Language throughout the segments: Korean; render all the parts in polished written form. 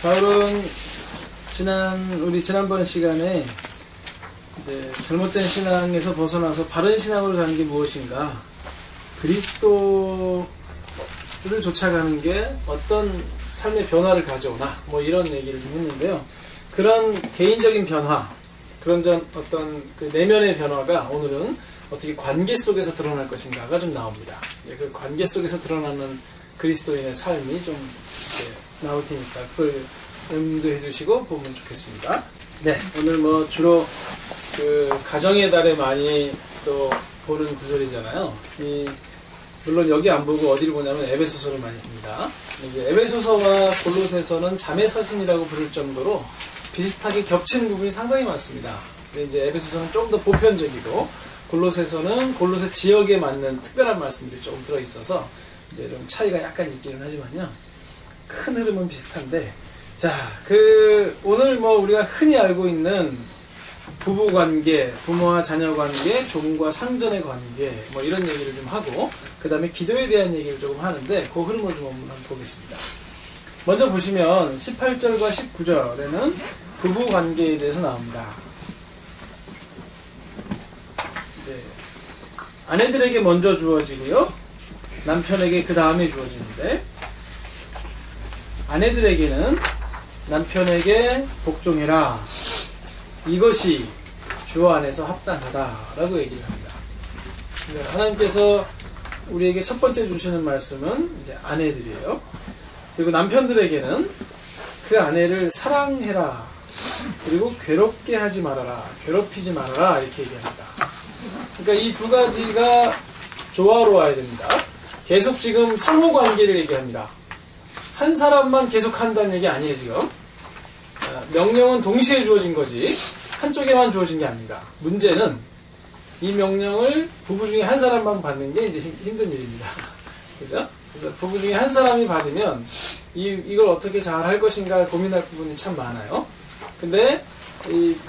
바울은 우리 지난번 시간에 이제 잘못된 신앙에서 벗어나서 바른 신앙으로 가는 게 무엇인가, 그리스도를 쫓아가는 게 어떤 삶의 변화를 가져오나, 뭐 이런 얘기를 좀 했는데요. 그런 개인적인 변화, 그런 어떤 그 내면의 변화가 오늘은 어떻게 관계 속에서 드러날 것인가가 좀 나옵니다. 그 관계 속에서 드러나는 그리스도인의 삶이 좀 나올 테니까 그걸 염두해 주시고 보면 좋겠습니다. 네, 오늘 뭐 주로 그 가정의 달에 많이 또 보는 구절이잖아요. 물론 여기 안 보고 어디를 보냐면 에베소서를 많이 봅니다. 에베소서와 골로새서는 자매 서신이라고 부를 정도로 비슷하게 겹치는 부분이 상당히 많습니다. 근데 이제 에베소서는 좀 더 보편적이고, 골로새서는 골로새 지역에 맞는 특별한 말씀들이 조금 들어있어서 이제 좀 차이가 약간 있기는 하지만요. 큰 흐름은 비슷한데, 자, 오늘 뭐 우리가 흔히 알고 있는 부부 관계, 부모와 자녀 관계, 종과 상전의 관계, 뭐 이런 얘기를 좀 하고, 그 다음에 기도에 대한 얘기를 조금 하는데, 그 흐름을 좀 한번 보겠습니다. 먼저 보시면 18절과 19절에는 부부 관계에 대해서 나옵니다. 이제 아내들에게 먼저 주어지고요, 남편에게 그 다음에 주어지는데, 아내들에게는 남편에게 복종해라, 이것이 주 안에서 합당하다라고 얘기를 합니다. 하나님께서 우리에게 첫 번째 주시는 말씀은 이제 아내들이에요. 그리고 남편들에게는 그 아내를 사랑해라, 그리고 괴롭게 하지 말아라, 괴롭히지 말아라, 이렇게 얘기합니다. 그러니까 이 두 가지가 조화로워야 됩니다. 계속 지금 상호관계를 얘기합니다. 한 사람만 계속 한다는 얘기 아니에요, 지금. 명령은 동시에 주어진 거지 한쪽에만 주어진 게 아닙니다. 문제는 이 명령을 부부 중에 한 사람만 받는 게 이제 힘든 일입니다. 그죠? 그래서 부부 중에 한 사람이 받으면 이걸 어떻게 잘 할 것인가 고민할 부분이 참 많아요. 근데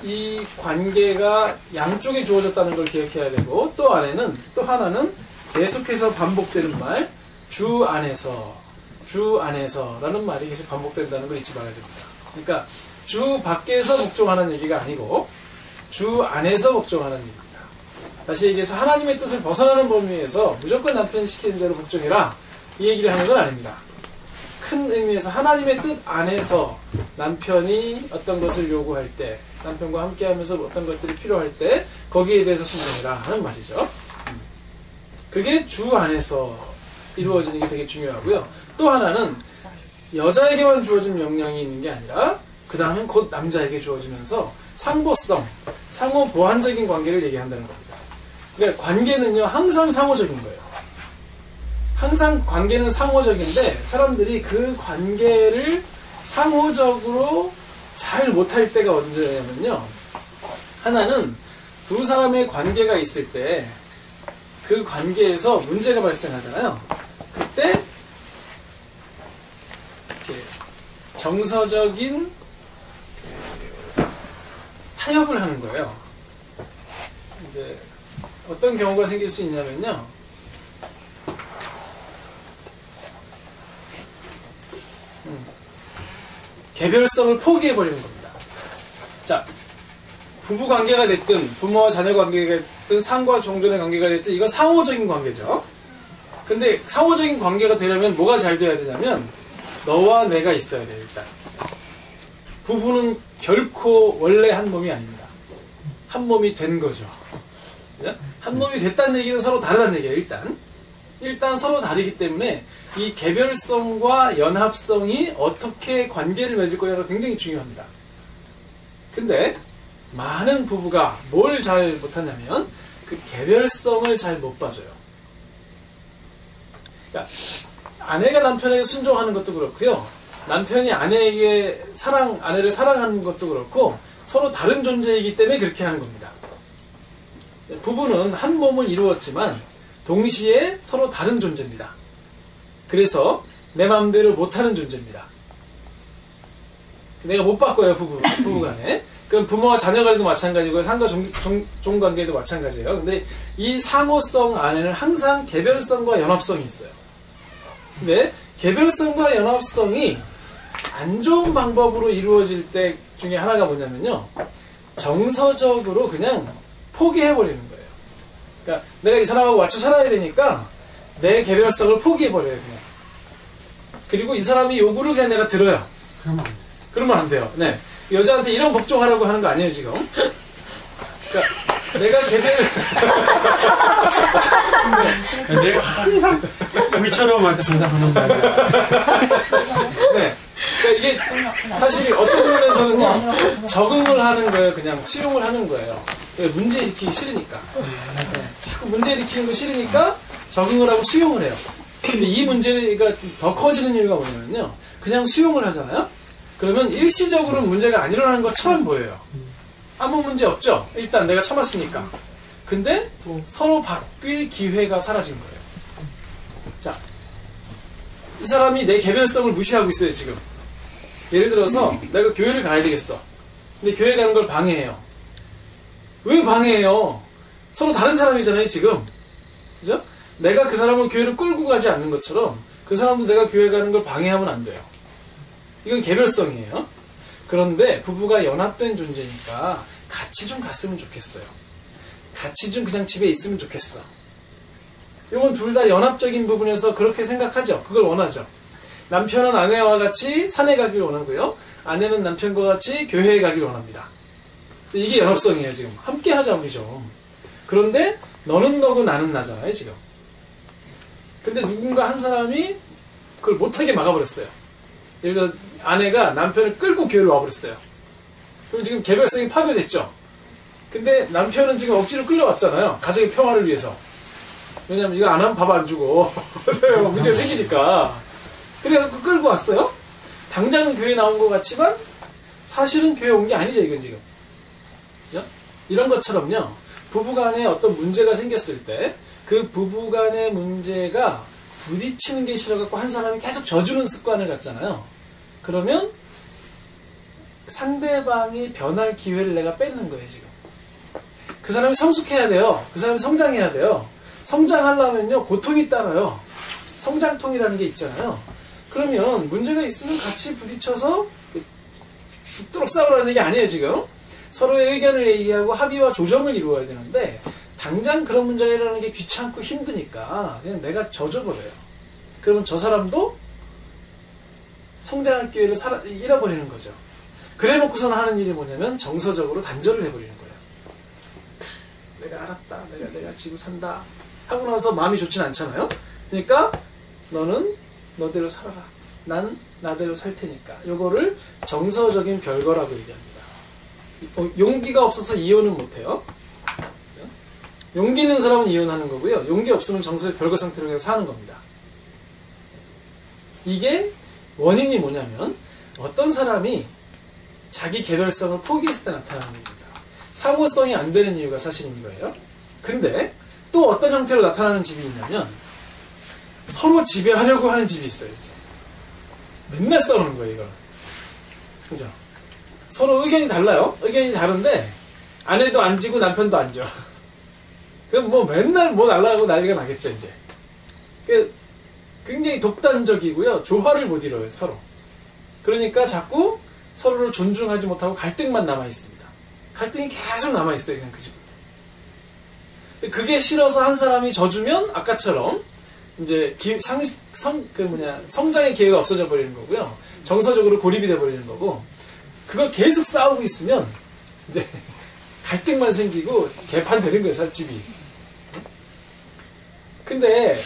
이 관계가 양쪽에 주어졌다는 걸 기억해야 되고, 또 하나는 계속해서 반복되는 말, 주 안에서라는 말이 계속 반복된다는 걸 잊지 말아야 됩니다. 그러니까 주 밖에서 복종하는 얘기가 아니고 주 안에서 복종하는 얘기입니다. 다시 얘기해서 하나님의 뜻을 벗어나는 범위에서 무조건 남편이 시키는 대로 복종해라, 이 얘기를 하는 건 아닙니다. 큰 의미에서 하나님의 뜻 안에서 남편이 어떤 것을 요구할 때, 남편과 함께하면서 어떤 것들이 필요할 때 거기에 대해서 순종해라 하는 말이죠. 그게 주 안에서 이루어지는 게 되게 중요하고요. 또 하나는 여자에게만 주어진 명령이 있는 게 아니라 그 다음엔 곧 남자에게 주어지면서 상보성, 상호 보완적인 관계를 얘기한다는 겁니다. 그러니까 관계는요, 항상 상호적인 거예요. 항상 관계는 상호적인데 사람들이 그 관계를 상호적으로 잘 못할 때가 언제냐면요, 하나는 두 사람의 관계가 있을 때 그 관계에서 문제가 발생하잖아요. 그때 이렇게 정서적인 타협을 하는 거예요. 이제 어떤 경우가 생길 수 있냐면요, 개별성을 포기해버리는 겁니다. 자, 부부 관계가 됐든 부모와 자녀 관계가 됐든 상과 종전의 관계가 됐든 이건 상호적인 관계죠. 근데 상호적인 관계가 되려면 뭐가 잘 돼야 되냐면 너와 내가 있어야 돼요. 일단 부부는 결코 원래 한 몸이 아닙니다. 한 몸이 된 거죠. 그죠? 한 몸이 됐다는 얘기는 서로 다르다는 얘기예요. 일단 서로 다르기 때문에 이 개별성과 연합성이 어떻게 관계를 맺을 거냐가 굉장히 중요합니다. 근데 많은 부부가 뭘 잘 못하냐면 그 개별성을 잘 못 봐줘요. 그러니까 아내가 남편에게 순종하는 것도 그렇고요, 남편이 아내를 사랑하는 것도 그렇고 서로 다른 존재이기 때문에 그렇게 하는 겁니다. 부부는 한 몸을 이루었지만 동시에 서로 다른 존재입니다. 그래서 내 마음대로 못하는 존재입니다. 내가 못 바꿔요, 부부간에. 그럼 부모와 자녀 관계도 마찬가지고 상과 종 관계도 마찬가지예요. 근데 이 상호성 안에는 항상 개별성과 연합성이 있어요. 근데 개별성과 연합성이 안 좋은 방법으로 이루어질 때 중에 하나가 뭐냐면요. 정서적으로 그냥 포기해버리는 거예요. 그러니까 내가 이 사람하고 맞춰 살아야 되니까 내 개별성을 포기해버려요, 그냥. 그리고 이 사람이 요구를 그냥 내가 들어요. 그러면 안 돼요. 네. 여자한테 이런 복종하라고 하는 거 아니에요, 지금. 그러니까 내가 개별을 내가 항상 우리처럼한테 대답하는 거야. 네. 그러니까 이게 사실 어떤 면에서는요, 적응을 하는 거예요. 그냥 수용을 하는 거예요. 문제 일으키기 싫으니까. 네. 자꾸 문제 일으키는 거 싫으니까 적응을 하고 수용을 해요. 근데 이 문제가 더 커지는 이유가 뭐냐면요. 그냥 수용을 하잖아요. 그러면 일시적으로 문제가 안 일어나는 것처럼 보여요. 아무 문제 없죠. 일단 내가 참았으니까. 근데 서로 바뀔 기회가 사라진 거예요. 자, 이 사람이 내 개별성을 무시하고 있어요, 지금. 예를 들어서 내가 교회를 가야 되겠어. 근데 교회 가는 걸 방해해요. 왜 방해해요? 서로 다른 사람이잖아요, 지금. 그죠? 내가 그 사람을 교회를 끌고 가지 않는 것처럼 그 사람도 내가 교회 가는 걸 방해하면 안 돼요. 이건 개별성이에요. 그런데 부부가 연합된 존재니까 같이 좀 갔으면 좋겠어요. 같이 좀 그냥 집에 있으면 좋겠어. 이건 둘 다 연합적인 부분에서 그렇게 생각하죠. 그걸 원하죠. 남편은 아내와 같이 산에 가길 원하고요. 아내는 남편과 같이 교회에 가길 원합니다. 이게 연합성이에요, 지금. 함께 하자, 우리 좀. 그런데 너는 너고 나는 나잖아요, 지금. 근데 누군가 한 사람이 그걸 못하게 막아버렸어요. 예를 들어 아내가 남편을 끌고 교회를 와버렸어요. 그럼 지금 개별성이 파괴됐죠. 근데 남편은 지금 억지로 끌려왔잖아요. 가정의 평화를 위해서. 왜냐면 이거 안 하면 밥 안 주고 문제가 생기니까. 그래서 끌고 왔어요. 당장은 교회에 나온 것 같지만 사실은 교회 온 게 아니죠, 이건 지금. 그죠? 이런 것처럼요. 부부간에 어떤 문제가 생겼을 때 그 부부간의 문제가 부딪히는 게 싫어갖고 한 사람이 계속 져주는 습관을 갖잖아요. 그러면 상대방이 변할 기회를 내가 뺏는 거예요, 지금. 그 사람이 성숙해야 돼요. 그 사람이 성장해야 돼요. 성장하려면요, 고통이 따라요. 성장통이라는 게 있잖아요. 그러면 문제가 있으면 같이 부딪혀서 죽도록 싸우라는 얘기 아니에요, 지금. 서로의 의견을 얘기하고 합의와 조정을 이루어야 되는데 당장 그런 문제가 일어나는 게 귀찮고 힘드니까 그냥 내가 져줘버려요. 그러면 저 사람도 성장할 기회를 잃어버리는 거죠. 그래 놓고서는 하는 일이 뭐냐면 정서적으로 단절을 해버리는 거예요. 내가 알았다. 내가 지고 산다. 하고 나서 마음이 좋진 않잖아요. 그러니까 너는 너대로 살아라. 난 나대로 살 테니까. 요거를 정서적인 별거라고 얘기합니다. 용기가 없어서 이혼은 못해요. 용기 있는 사람은 이혼하는 거고요. 용기 없으면 정서적 별거 상태로 그냥 사는 겁니다. 이게 원인이 뭐냐면 어떤 사람이 자기 개별성을 포기했을 때 나타나는 겁니다. 상호성이 안 되는 이유가 사실인 거예요. 근데 또 어떤 형태로 나타나는 집이 있냐면 서로 지배하려고 하는 집이 있어요. 이제. 맨날 싸우는 거예요, 이거는. 그죠? 서로 의견이 달라요. 의견이 다른데 아내도 안 지고 남편도 안 져. 그럼 뭐 맨날 뭐 날라가고 난리가 나겠죠, 이제. 굉장히 독단적이고요. 조화를 못 이뤄요, 서로. 그러니까 자꾸 서로를 존중하지 못하고 갈등만 남아있습니다. 갈등이 계속 남아있어요, 그냥 그 집은. 그게 싫어서 한 사람이 져주면 아까처럼 이제 성장의 기회가 없어져 버리는 거고요. 정서적으로 고립이 돼 버리는 거고, 그걸 계속 싸우고 있으면 이제 갈등만 생기고 개판되는 거예요, 살집이. 근데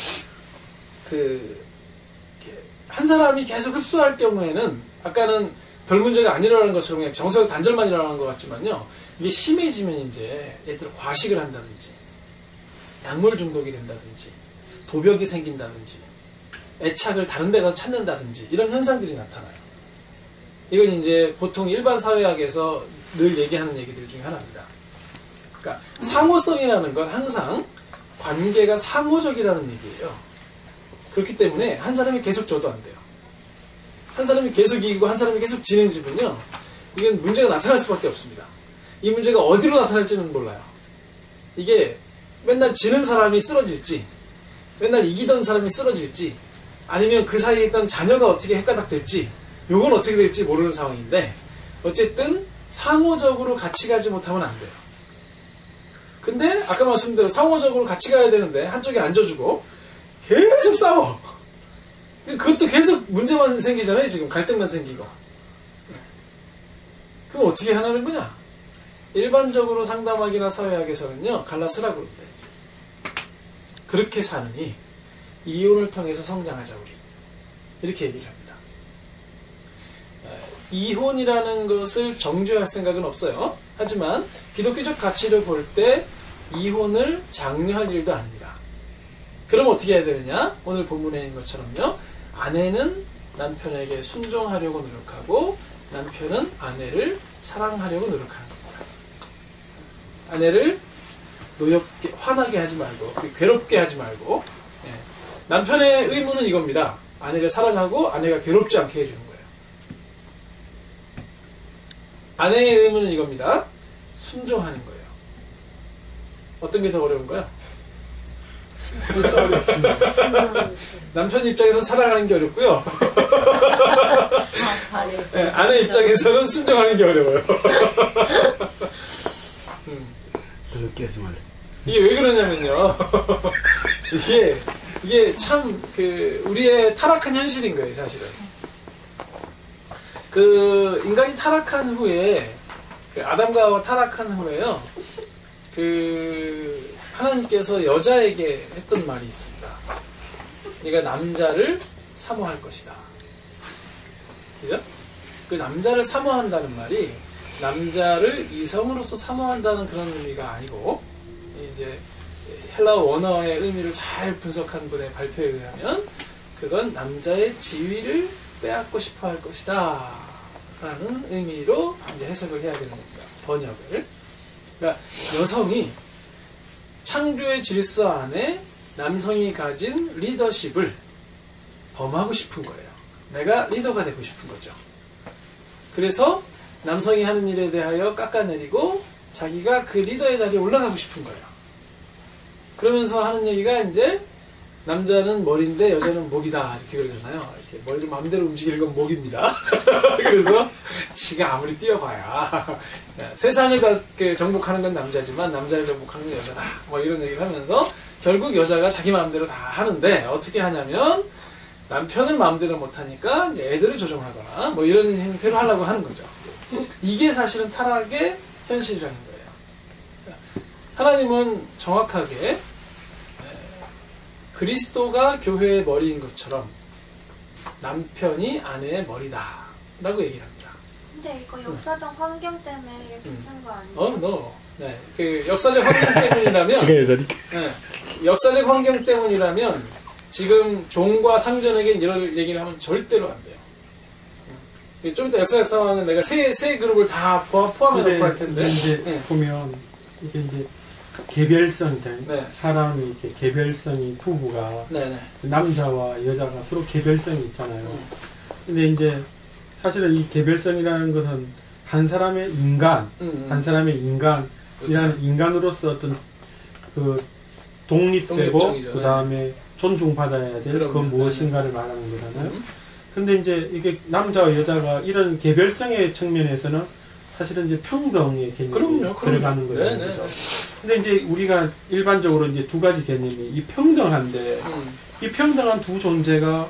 한 사람이 계속 흡수할 경우에는 아까는 별 문제가 안 일어나는 것처럼 그냥 정서적 단절만 일어나는 것 같지만요, 이게 심해지면 이제 예를 들어 과식을 한다든지 약물 중독이 된다든지 도벽이 생긴다든지 애착을 다른 데 가서 찾는다든지 이런 현상들이 나타나요. 이건 이제 보통 일반 사회학에서 늘 얘기하는 얘기들 중에 하나입니다. 그러니까 상호성이라는 건 항상 관계가 상호적이라는 얘기예요. 그렇기 때문에 한 사람이 계속 줘도 안 돼요. 한 사람이 계속 이기고 한 사람이 계속 지는 집은요, 이건 문제가 나타날 수밖에 없습니다. 이 문제가 어디로 나타날지는 몰라요. 이게 맨날 지는 사람이 쓰러질지, 맨날 이기던 사람이 쓰러질지, 아니면 그 사이에 있던 자녀가 어떻게 헷가닥 될지, 요건 어떻게 될지 모르는 상황인데 어쨌든 상호적으로 같이 가지 못하면 안 돼요. 근데 아까 말씀대로 상호적으로 같이 가야 되는데 한쪽이 앉아주고 계속 싸워. 그것도 계속 문제만 생기잖아요. 지금 갈등만 생기고. 그럼 어떻게 하는 거냐? 일반적으로 상담학이나 사회학에서는요, 갈라스라고 그럽니다. 그렇게 사느니 이혼을 통해서 성장하자 우리. 이렇게 얘기를 합니다. 이혼이라는 것을 정죄할 생각은 없어요. 하지만 기독교적 가치를 볼 때 이혼을 장려할 일도 아닙니다. 그럼 어떻게 해야 되느냐? 오늘 본문에 있는 것처럼요. 아내는 남편에게 순종하려고 노력하고 남편은 아내를 사랑하려고 노력하는 겁니다. 아내를 노엽게, 화나게 하지 말고 괴롭게 하지 말고 남편의 의무는 이겁니다. 아내를 사랑하고 아내가 괴롭지 않게 해주는 거예요. 아내의 의무는 이겁니다. 순종하는 거예요. 어떤 게 더 어려운가요? 남편 입장에서는 사랑하는 게 어렵고요. 아내 입장에서는 순종하는 게 어려워요. 그렇게 하지 말래. 이게 왜 그러냐면요. 이게 참 우리의 타락한 현실인 거예요, 사실은. 인간이 타락한 후에 아담과 하와 타락한 후에요. 하나님께서 여자에게 했던 말이 있습니다. 네가 남자를 사모할 것이다. 그죠? 그 남자를 사모한다는 말이 남자를 이성으로서 사모한다는 그런 의미가 아니고 이제 헬라어 원어의 의미를 잘 분석한 분의 발표에 의하면 그건 남자의 지위를 빼앗고 싶어 할 것이다 라는 의미로 이제 해석을 해야 되는 겁니다. 번역을. 그러니까 여성이 창조의 질서 안에 남성이 가진 리더십을 범하고 싶은 거예요. 내가 리더가 되고 싶은 거죠. 그래서 남성이 하는 일에 대하여 깎아내리고 자기가 그 리더의 자리에 올라가고 싶은 거예요. 그러면서 하는 얘기가 이제 남자는 머리인데 여자는 목이다 이렇게 그러잖아요. 이렇게 머리를 마음대로 움직이는 건 목입니다. 그래서 지가 아무리 뛰어봐야 세상을 다 정복하는 건 남자지만 남자를 정복하는 건 여자다. 뭐 이런 얘기를 하면서 결국 여자가 자기 마음대로 다 하는데 어떻게 하냐면 남편은 마음대로 못하니까 이제 애들을 조종하거나 뭐 이런 형태로 하려고 하는 거죠. 이게 사실은 타락의 현실이라는 거예요. 하나님은 정확하게 그리스도가 교회의 머리인 것처럼 남편이 아내의 머리다 라고 얘기를 합니다. 근데 이거 역사적 환경 때문에 이렇게 쓴 거 아니에요? 네. 역사적 환경 때문이라면 지가 여자니까. 역사적 환경 때문이라면 지금 종과 상전에게 이런 얘기를 하면 절대로 안 돼요. 좀 이따 역사적 상황은 내가 세 그룹을 다 포함해 놓고 할 텐데 이제 보면 이게 이제 개별성이잖아요. 네. 사람이 이렇게 개별성이 부부가 네네. 남자와 여자가 서로 개별성이 있잖아요. 근데 이제 사실은 이 개별성이라는 것은 한 사람의 인간, 한 사람의 인간이라는 그렇죠. 인간으로서 어떤 독립되고 독립적이죠. 그 다음에 존중받아야 될 그 무엇인가를 말하는 거잖아요. 근데 이제 이게 남자와 여자가 이런 개별성의 측면에서는 사실은 이제 평등의 개념이 들어가는 거죠. 근데 이제 우리가 일반적으로 이제 두 가지 개념이 이 평등한데 이 평등한 두 존재가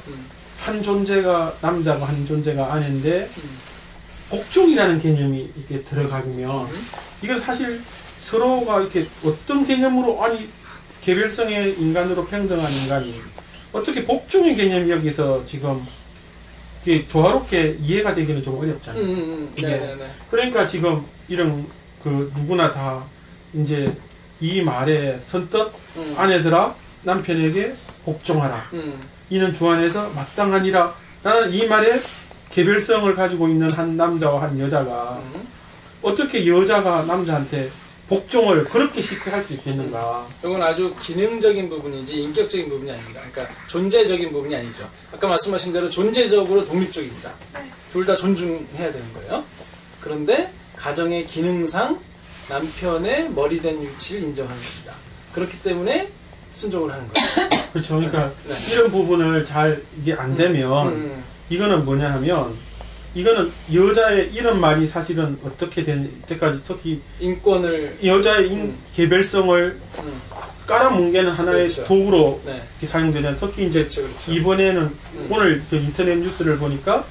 한 존재가 남자고 한 존재가 아내인데 복종이라는 개념이 이렇게 들어가면 이건 사실 서로가 이렇게 어떤 개념으로 아니 개별성의 인간으로 평등한 인간이 어떻게 복종의 개념이 여기서 지금 이게 조화롭게 이해가 되기는 좀 어렵잖아요. 이게 그러니까 지금 이런 누구나 다 이제 이 말에 선뜻 아내들아 남편에게 복종하라. 이는 주 안에서 마땅하니라. 나는 이 말에 개별성을 가지고 있는 한 남자와 한 여자가 어떻게 여자가 남자한테 복종을 그렇게 쉽게 할 수 있겠는가. 이건 아주 기능적인 부분이지 인격적인 부분이 아닙니다. 그러니까 존재적인 부분이 아니죠. 아까 말씀하신 대로 존재적으로 독립적입니다. 둘 다 존중해야 되는 거예요. 그런데 가정의 기능상 남편의 머리된 위치를 인정하는 겁니다. 그렇기 때문에 순종을 하는 거죠. 그렇죠. 그러니까 이런 부분을 잘 이게 안 되면 이거는 뭐냐 하면 이거는 여자의 이런 말이 사실은 어떻게 된 때까지 특히 인권을 여자의 개별성을 깔아뭉개는 하나의 그렇죠. 도구로 네. 사용되는 특히 이제 그렇죠. 이번에는 오늘 그 인터넷 뉴스를 보니까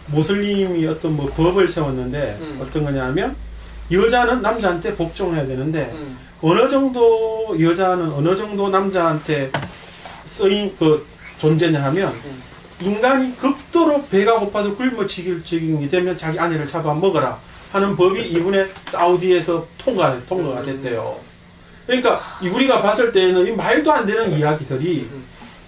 모슬림이 어떤 뭐 법을 세웠는데 어떤 거냐면 여자는 남자한테 복종해야 되는데 어느 정도 여자는 어느 정도 남자한테 쓰인 그 존재냐 하면 인간이 극도로 배가 고파서 굶어 죽일 지경이 되면 자기 아내를 잡아 먹어라 하는 법이 이번에 사우디에서 통과가 됐대요. 그러니까 우리가 봤을 때는 이 말도 안 되는 이야기들이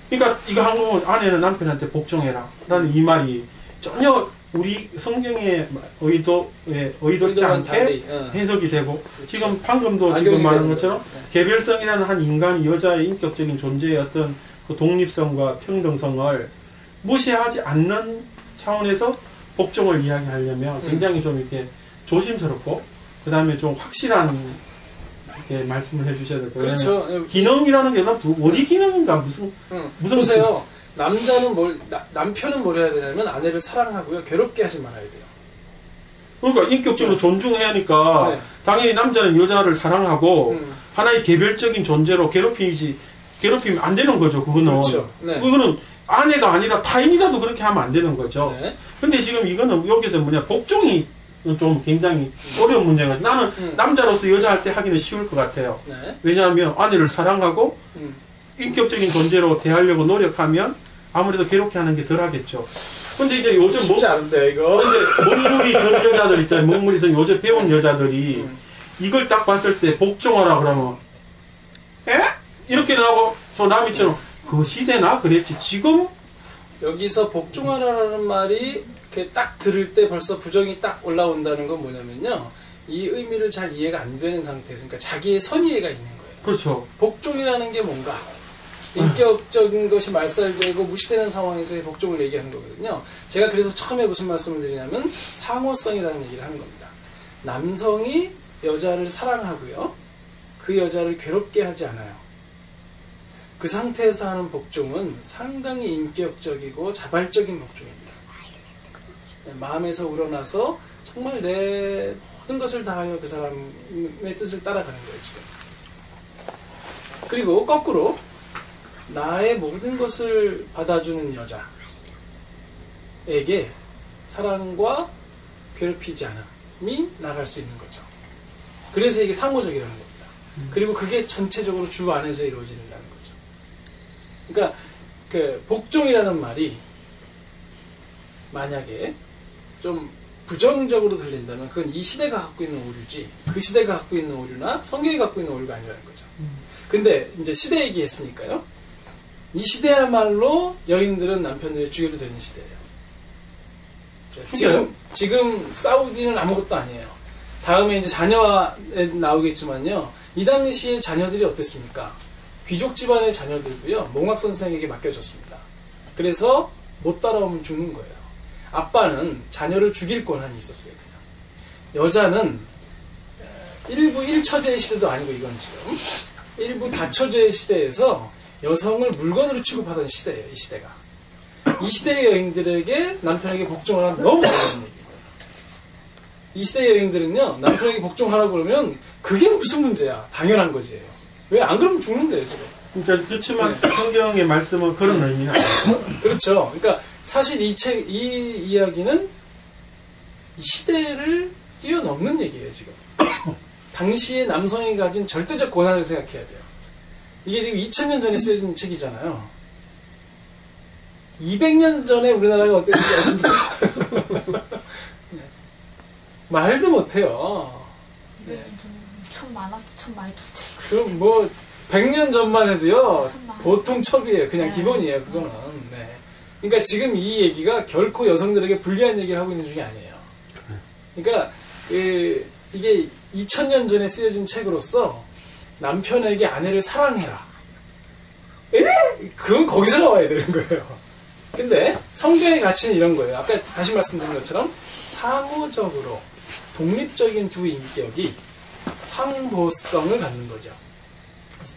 그러니까 이거 한 거 보면 아내는 남편한테 복종해라 라는 이 말이 전혀 우리 성경의 의도치 않게 해석이 되고 그렇죠. 지금 방금도 지금 말한 것처럼 개별성이라는 한 인간이 여자의 인격적인 존재의 어떤 그 독립성과 평등성을 무시하지 않는 차원에서 복종을 이야기하려면 굉장히 좀 이렇게 조심스럽고 그 다음에 좀 확실한 이렇게 말씀을 해주셔야 될 거예요. 그렇죠. 기능이라는 게 어디 기능인가 무슨 보세요. 남자는 남편은 뭘 해야 되냐면 아내를 사랑하고요. 괴롭게 하지 말아야 돼요. 그러니까 인격적으로 존중해야 하니까 네. 당연히 남자는 여자를 사랑하고 하나의 개별적인 존재로 괴롭히면 안 되는 거죠. 그거는. 그렇죠. 네. 그거는 아내가 아니라 타인이라도 그렇게 하면 안 되는 거죠. 네. 근데 지금 이거는 여기서 복종이 좀 굉장히 어려운 문제가 나는 남자로서 여자할 때 하기는 쉬울 것 같아요. 네. 왜냐하면 아내를 사랑하고 인격적인 존재로 대하려고 노력하면 아무래도 괴롭게 하는 게 덜 하겠죠. 근데 이제 요즘 쉽지 않은데 이거. 근데 먹물이 든 여자들 있잖아요. 먹물이 든 요즘 배운 여자들이 이걸 딱 봤을 때 복종하라 그러면 에? 이렇게 나오고 저 남이처럼 그 시대나 그랬지 지금 여기서 복종하라는 말이 이렇게 딱 들을 때 벌써 부정이 딱 올라온다는 건 뭐냐면요. 이 의미를 잘 이해가 안 되는 상태에서 그러니까 자기의 선의해가 있는 거예요. 그렇죠. 복종이라는 게 뭔가 인격적인 것이 말살되고 무시되는 상황에서의 복종을 얘기하는 거거든요. 제가 그래서 처음에 무슨 말씀을 드리냐면 상호성이라는 얘기를 하는 겁니다. 남성이 여자를 사랑하고요. 그 여자를 괴롭게 하지 않아요. 그 상태에서 하는 복종은 상당히 인격적이고 자발적인 복종입니다. 마음에서 우러나서 정말 내 모든 것을 다하여 그 사람의 뜻을 따라가는 거예요, 지금. 그리고 거꾸로 나의 모든 것을 받아주는 여자에게 사랑과 괴롭히지 않음이 나갈 수 있는 거죠. 그래서 이게 상호적이라는 겁니다. 그리고 그게 전체적으로 주 안에서 이루어진다는 거죠. 그러니까 그 복종이라는 말이 만약에 좀 부정적으로 들린다면 그건 이 시대가 갖고 있는 오류지 그 시대가 갖고 있는 오류나 성경이 갖고 있는 오류가 아니라는 거죠. 근데 이제 시대 얘기했으니까요. 이 시대야말로 여인들은 남편들이 죽여도 되는 시대예요. 지금 사우디는 아무것도 아니에요. 다음에 이제 자녀가 나오겠지만요. 이 당시에 자녀들이 어땠습니까? 귀족 집안의 자녀들도요. 몽학 선생에게 맡겨졌습니다. 그래서 못 따라오면 죽는 거예요. 아빠는 자녀를 죽일 권한이 있었어요. 그냥. 여자는 일부 1처제의 시대도 아니고 이건 지금 일부 다처제의 시대에서 여성을 물건으로 취급하던 시대예요. 이 시대가. 이 시대의 여인들에게 남편에게 복종하라는 너무 어려운 얘기예요. 이 시대의 여인들은요. 남편에게 복종하라고 그러면 그게 무슨 문제야. 당연한 거지. 왜 안 그러면 죽는데요. 지금. 그러니까 그렇지만 성경의 말씀은 그런 의미는 아니에요. 그렇죠. 그러니까 사실 이 이야기는 이 시대를 뛰어넘는 얘기예요. 지금. 당시에 남성이 가진 절대적 권한을 생각해야 돼요. 이게 지금 2000년 전에 쓰여진 책이잖아요. 200년 전에 우리나라가 어땠는지 아십니까? 네. 말도 못해요. 네. 참 많았죠. 참 많이 좋지. 그럼 뭐 100년 전만 해도요. 참나. 보통 첩이에요. 그냥 네. 기본이에요. 그거는. 네. 그러니까 지금 이 얘기가 결코 여성들에게 불리한 얘기를 하고 있는 중이 아니에요. 그러니까 이게 2000년 전에 쓰여진 책으로서 남편에게 아내를 사랑해라. 그건 거기서 나와야 되는 거예요. 근데 성경의 가치는 이런 거예요. 아까 다시 말씀드린 것처럼 상호적으로 독립적인 두 인격이 상보성을 갖는 거죠.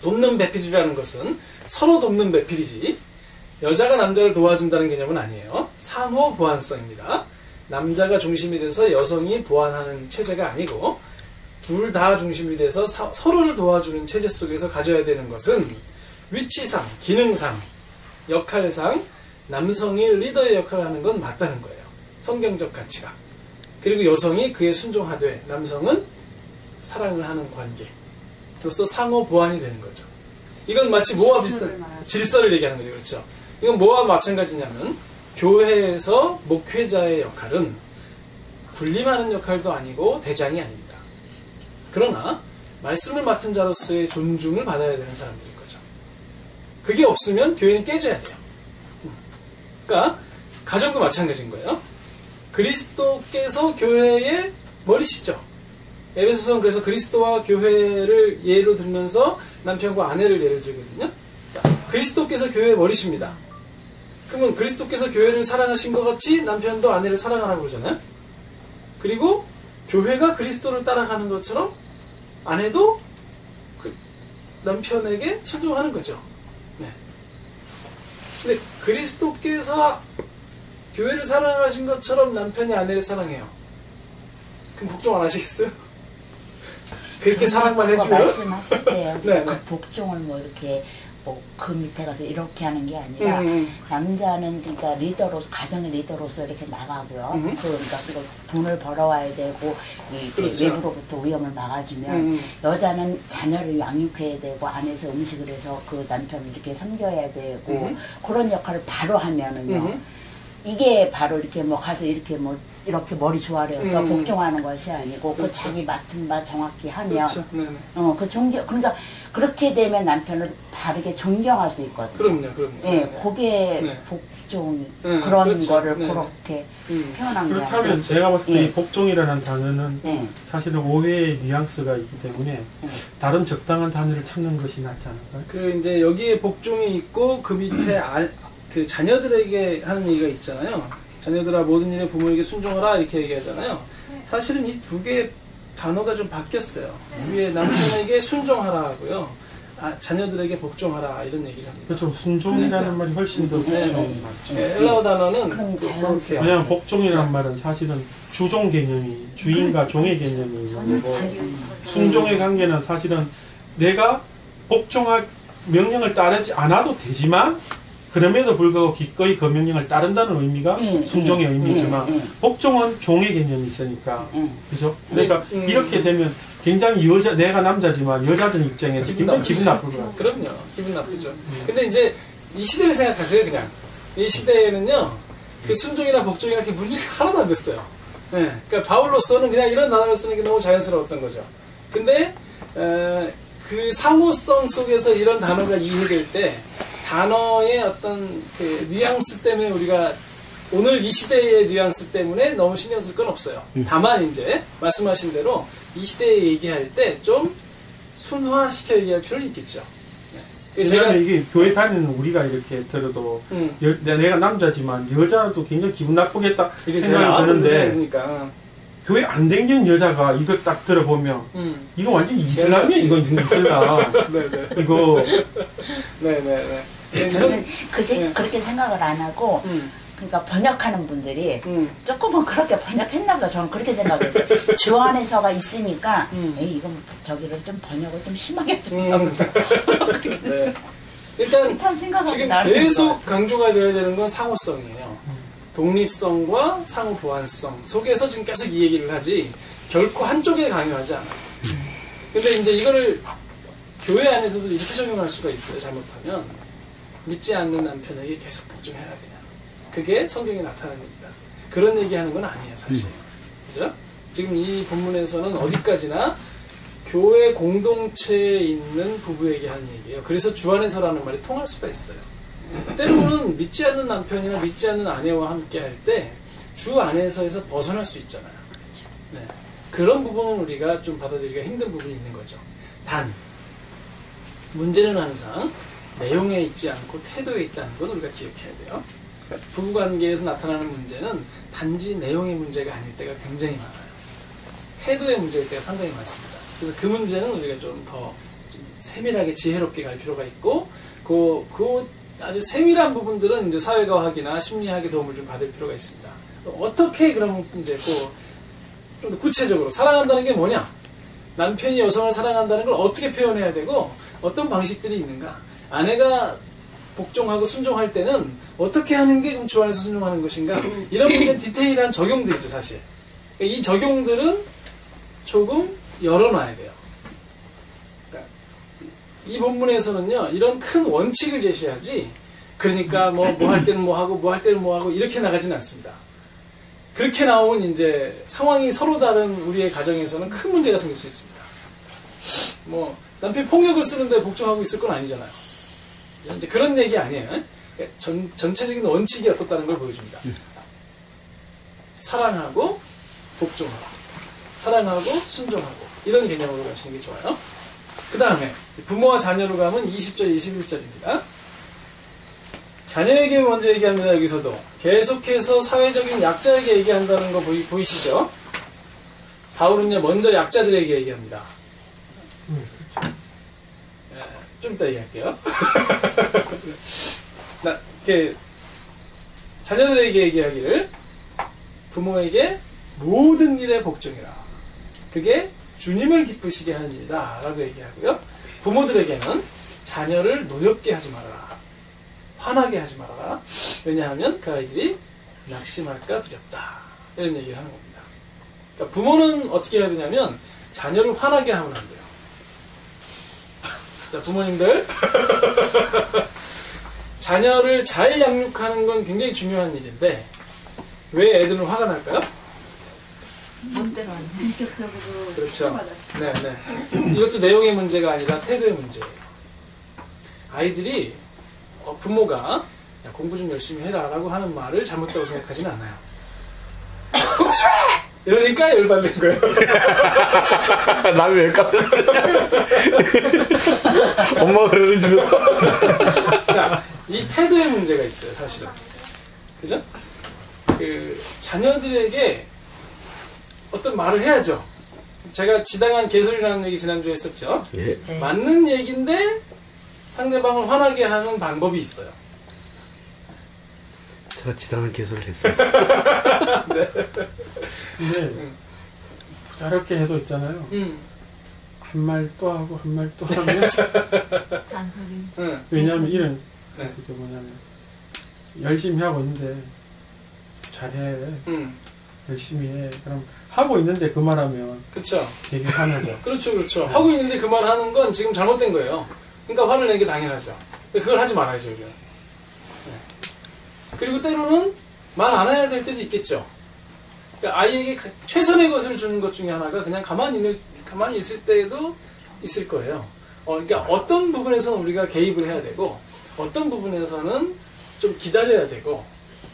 돕는 배필이라는 것은 서로 돕는 배필이지 여자가 남자를 도와준다는 개념은 아니에요. 상호 보완성입니다. 남자가 중심이 돼서 여성이 보완하는 체제가 아니고 둘 다 중심이 돼서 서로를 도와주는 체제 속에서 가져야 되는 것은 위치상, 기능상, 역할상 남성이 리더의 역할을 하는 건 맞다는 거예요. 성경적 가치가. 그리고 여성이 그에 순종하되 남성은 사랑을 하는 관계로서 상호 보완이 되는 거죠. 이건 마치 뭐와 비슷한 질서를 얘기하는 거죠. 그렇죠. 이건 뭐와 마찬가지냐면 교회에서 목회자의 역할은 군림하는 역할도 아니고 대장이 아닙니다. 그러나 말씀을 맡은 자로서의 존중을 받아야 되는 사람들인 거죠. 그게 없으면 교회는 깨져야 돼요. 그러니까 가정도 마찬가지인 거예요. 그리스도께서 교회의 머리시죠. 에베소서는 그래서 그리스도와 교회를 예로 들면서 남편과 아내를 예를 들거든요. 자, 그리스도께서 교회의 머리십니다. 그러면 그리스도께서 교회를 사랑하신 것 같이 남편도 아내를 사랑하라고 그러잖아요. 그리고 교회가 그리스도를 따라가는 것처럼 아내도 그 남편에게 순종하는 거죠. 네. 근데 그리스도께서 교회를 사랑하신 것처럼 남편이 아내를 사랑해요. 그럼 복종 안 하시겠어요? 그렇게 사랑만 해주면? 말씀하실 때요. 네, 그 네. 복종을 뭐 이렇게 뭐 그 밑에 가서 이렇게 하는 게 아니라 남자는 그러니까 리더로서 가정의 리더로서 이렇게 나가고요. 그러니까 그리고 돈을 벌어와야 되고 그렇죠. 외부로부터 위험을 막아주면 여자는 자녀를 양육해야 되고 안에서 음식을 해서 그 남편을 이렇게 섬겨야 되고 그런 역할을 바로 하면은요. 이게 바로 이렇게 뭐 가서 이렇게 뭐 이렇게 머리 조아려서 복종하는 것이 아니고 그렇죠. 그 자기 맡은 바 정확히 하면 그렇죠. 네네. 그 존경 그러니까 그렇게 되면 남편을 바르게 존경할 수 있거든요. 그럼요. 예, 네네. 그게 네. 복종이 네, 그런 그렇죠. 거를 네네. 그렇게 표현한 거예요. 그렇다면 제가 봤을 때 예. 이 복종이라는 단어는 예. 사실은 오해의 뉘앙스가 있기 때문에 다른 적당한 단어를 찾는 것이 낫지 않을까요? 그 이제 여기에 복종이 있고 그 밑에 그 자녀들에게 하는 얘기가 있잖아요. 자녀들아 모든 일에 부모에게 순종하라 이렇게 얘기하잖아요. 사실은 이 두 개의 단어가 좀 바뀌었어요. 위에 남편에게 순종하라 하고요. 자녀들에게 복종하라 이런 얘기를 합니다. 그렇죠. 순종이라는 네. 말이 훨씬 더 네. 복종이 맞죠. 네, 엘라어 단어는 그럼 그렇게 자연스러워. 왜냐하면 복종이라는 말은 사실은 주종 개념이 주인과 종의 개념이 있는 거고 순종의 관계는 사실은 내가 복종할 명령을 따르지 않아도 되지만 그럼에도 불구하고 기꺼이 그 명령을 따른다는 의미가 순종의 의미지만 복종은 종의 개념이 있으니까 그죠? 그러니까 이렇게 되면 굉장히 내가 남자지만 여자들 입장에서 굉장히 기분 나쁠 것 같아요. 그럼요. 기분 나쁘죠. 근데 이제 이 시대를 생각하세요. 그냥 이 시대에는요 그 순종이나 복종이나 그 문제가 하나도 안 됐어요. 네. 그러니까 바울로서는 그냥 이런 단어를 쓰는 게 너무 자연스러웠던 거죠. 근데 그 상호성 속에서 이런 단어가 이해될 때 단어의 어떤 그 뉘앙스 때문에 우리가 오늘 이 시대의 뉘앙스 때문에 너무 신경 쓸 건 없어요. 다만 이제 말씀하신 대로 이 시대에 얘기할 때 좀 순화시켜 얘기할 필요는 있겠죠. 네. 왜냐하면 이게 교회 다니는 우리가 이렇게 들어도 내가 남자지만 여자도 굉장히 기분 나쁘겠다 생각이 드는데 교회 안 댕기는 여자가 이걸 딱 들어보면 이거 완전 이슬람이야. 이건 이슬람. 네네. 이거 네네네. 저는 그렇게 생각을 안 하고 그러니까 번역하는 분들이 조금은 그렇게 번역했나 보다. 저는 그렇게 생각했어요. 주 안에서가 있으니까 에이 이건 저기를 좀 번역을 좀 심하게 했나 보다. 네. 일단 참 생각하기 지금 나름인 계속 강조가 되어야 되는 건 상호성이에요. 독립성과 상호 보완성 속에서 지금 계속 이 얘기를 하지 결코 한쪽에 강요하지 않아요. 근데 이제 이거를 교회 안에서도 이렇게 적용할 수가 있어요. 잘못하면 믿지 않는 남편에게 계속 복종해라 그냥. 그게 성경에 나타나는 겁니다. 그런 얘기하는 건 아니에요, 사실. 그죠? 지금 이 본문에서는 어디까지나 교회 공동체에 있는 부부에게 하는 얘기예요. 그래서 주 안에서라는 말이 통할 수가 있어요. 때로는 믿지 않는 남편이나 믿지 않는 아내와 함께 할 때 주 안에서에서 벗어날 수 있잖아요. 네. 그런 부분은 우리가 좀 받아들이기가 힘든 부분이 있는 거죠. 단 문제는 항상 내용에 있지 않고 태도에 있다는 건 우리가 기억해야 돼요. 부부관계에서 나타나는 문제는 단지 내용의 문제가 아닐 때가 굉장히 많아요. 태도의 문제일 때가 상당히 많습니다. 그래서 그 문제는 우리가 좀 더 세밀하게 지혜롭게 갈 필요가 있고 그 아주 세밀한 부분들은 이제 사회과학이나 심리학의 도움을 좀 받을 필요가 있습니다. 어떻게 그럼 이제 좀 더 구체적으로 사랑한다는 게 뭐냐? 남편이 여성을 사랑한다는 걸 어떻게 표현해야 되고 어떤 방식들이 있는가? 아내가 복종하고 순종할 때는 어떻게 하는 게 그럼 좋아해서 순종하는 것인가? 이런 문제는 디테일한 적용들이죠, 사실. 이 적용들은 조금 열어놔야 돼요. 그러니까 이 본문에서는요, 이런 큰 원칙을 제시하지, 그러니까 뭐 할 때는 뭐 하고, 뭐 할 때는 뭐 하고, 이렇게 나가지는 않습니다. 그렇게 나온 이제 상황이 서로 다른 우리의 가정에서는 큰 문제가 생길 수 있습니다. 뭐, 남편이 폭력을 쓰는데 복종하고 있을 건 아니잖아요. 이제 그런 얘기 아니에요. 전체적인 원칙이 어떻다는 걸 보여줍니다. 사랑하고, 복종하고, 사랑하고, 순종하고, 이런 개념으로 가시는 게 좋아요. 그 다음에, 부모와 자녀로 가면 20절, 21절입니다. 자녀에게 먼저 얘기합니다. 여기서도 계속해서 사회적인 약자에게 얘기한다는 거 보이시죠? 바울은요 먼저 약자들에게 얘기합니다. 좀 이따 얘기할게요. 자녀들에게 얘기하기를 부모에게 모든 일에 복종이라. 그게 주님을 기쁘시게 하는 일이다 라고 얘기하고요. 부모들에게는 자녀를 노엽게 하지 말아라. 화나게 하지 말아라. 왜냐하면 그 아이들이 낙심할까 두렵다. 이런 얘기를 하는 겁니다. 그러니까 부모는 어떻게 해야 되냐면 자녀를 화나게 하면 안 돼요. 자, 부모님들 자녀를 잘 양육하는 건 굉장히 중요한 일인데 왜 애들은 화가 날까요? 멋대로 안 돼. 본격적으로 그렇죠. 네. 이것도 내용의 문제가 아니라 태도의 문제예요. 아이들이 부모가 야, 공부 좀 열심히 해라 라고 하는 말을 잘못다고 생각하지는 않아요. 이러니까 열받는 거예요. 남이 왜 깜짝 엄마가 그러는 집에서. 자, 이 태도의 문제가 있어요, 사실은. 그죠? 자녀들에게 어떤 말을 해야죠. 제가 지당한 개소리라는 얘기 지난주에 했었죠. 예. 네. 맞는 얘기인데 상대방을 화나게 하는 방법이 있어요. 제가 지당한 개소리를 했어요. 네. 근데 저렇게 해도 있잖아요. 한 말 또 하고 한 말 또 하면 잔소리. 왜냐하면 이런 네. 그게 뭐냐면 열심히 하고 있는데 잘해 열심히 해 그럼 하고 있는데 그 말하면 그렇죠. 되게 화나죠. 그렇죠. 하고 있는데 그 말 하는 건 지금 잘못된 거예요. 그러니까 화를 내는 게 당연하죠. 그걸 하지 말아야죠, 우리가. 네. 그리고 때로는 말 안 해야 될 때도 있겠죠. 그러니까 아이에게 최선의 것을 주는 것 중에 하나가 그냥 가만히 있을 때에도 있을 거예요. 그러니까 어떤 부분에서는 우리가 개입을 해야 되고 어떤 부분에서는 좀 기다려야 되고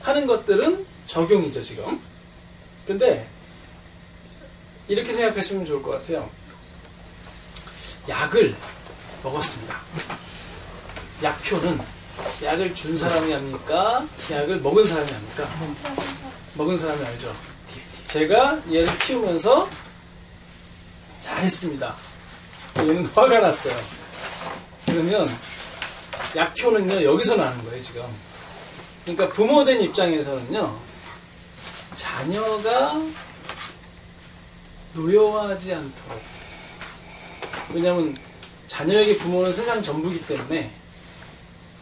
하는 것들은 적용이죠, 지금. 근데 이렇게 생각하시면 좋을 것 같아요. 약을 먹었습니다. 약효는 약을 준 사람이 합니까? 약을 먹은 사람이 합니까? 먹은 사람이 알죠. 제가 얘를 키우면서 잘했습니다. 얘는 화가 났어요. 그러면 약효는요 여기서 나는 거예요 지금. 그러니까 부모된 입장에서는요 자녀가 노여워하지 않도록, 왜냐하면 자녀에게 부모는 세상 전부이기 때문에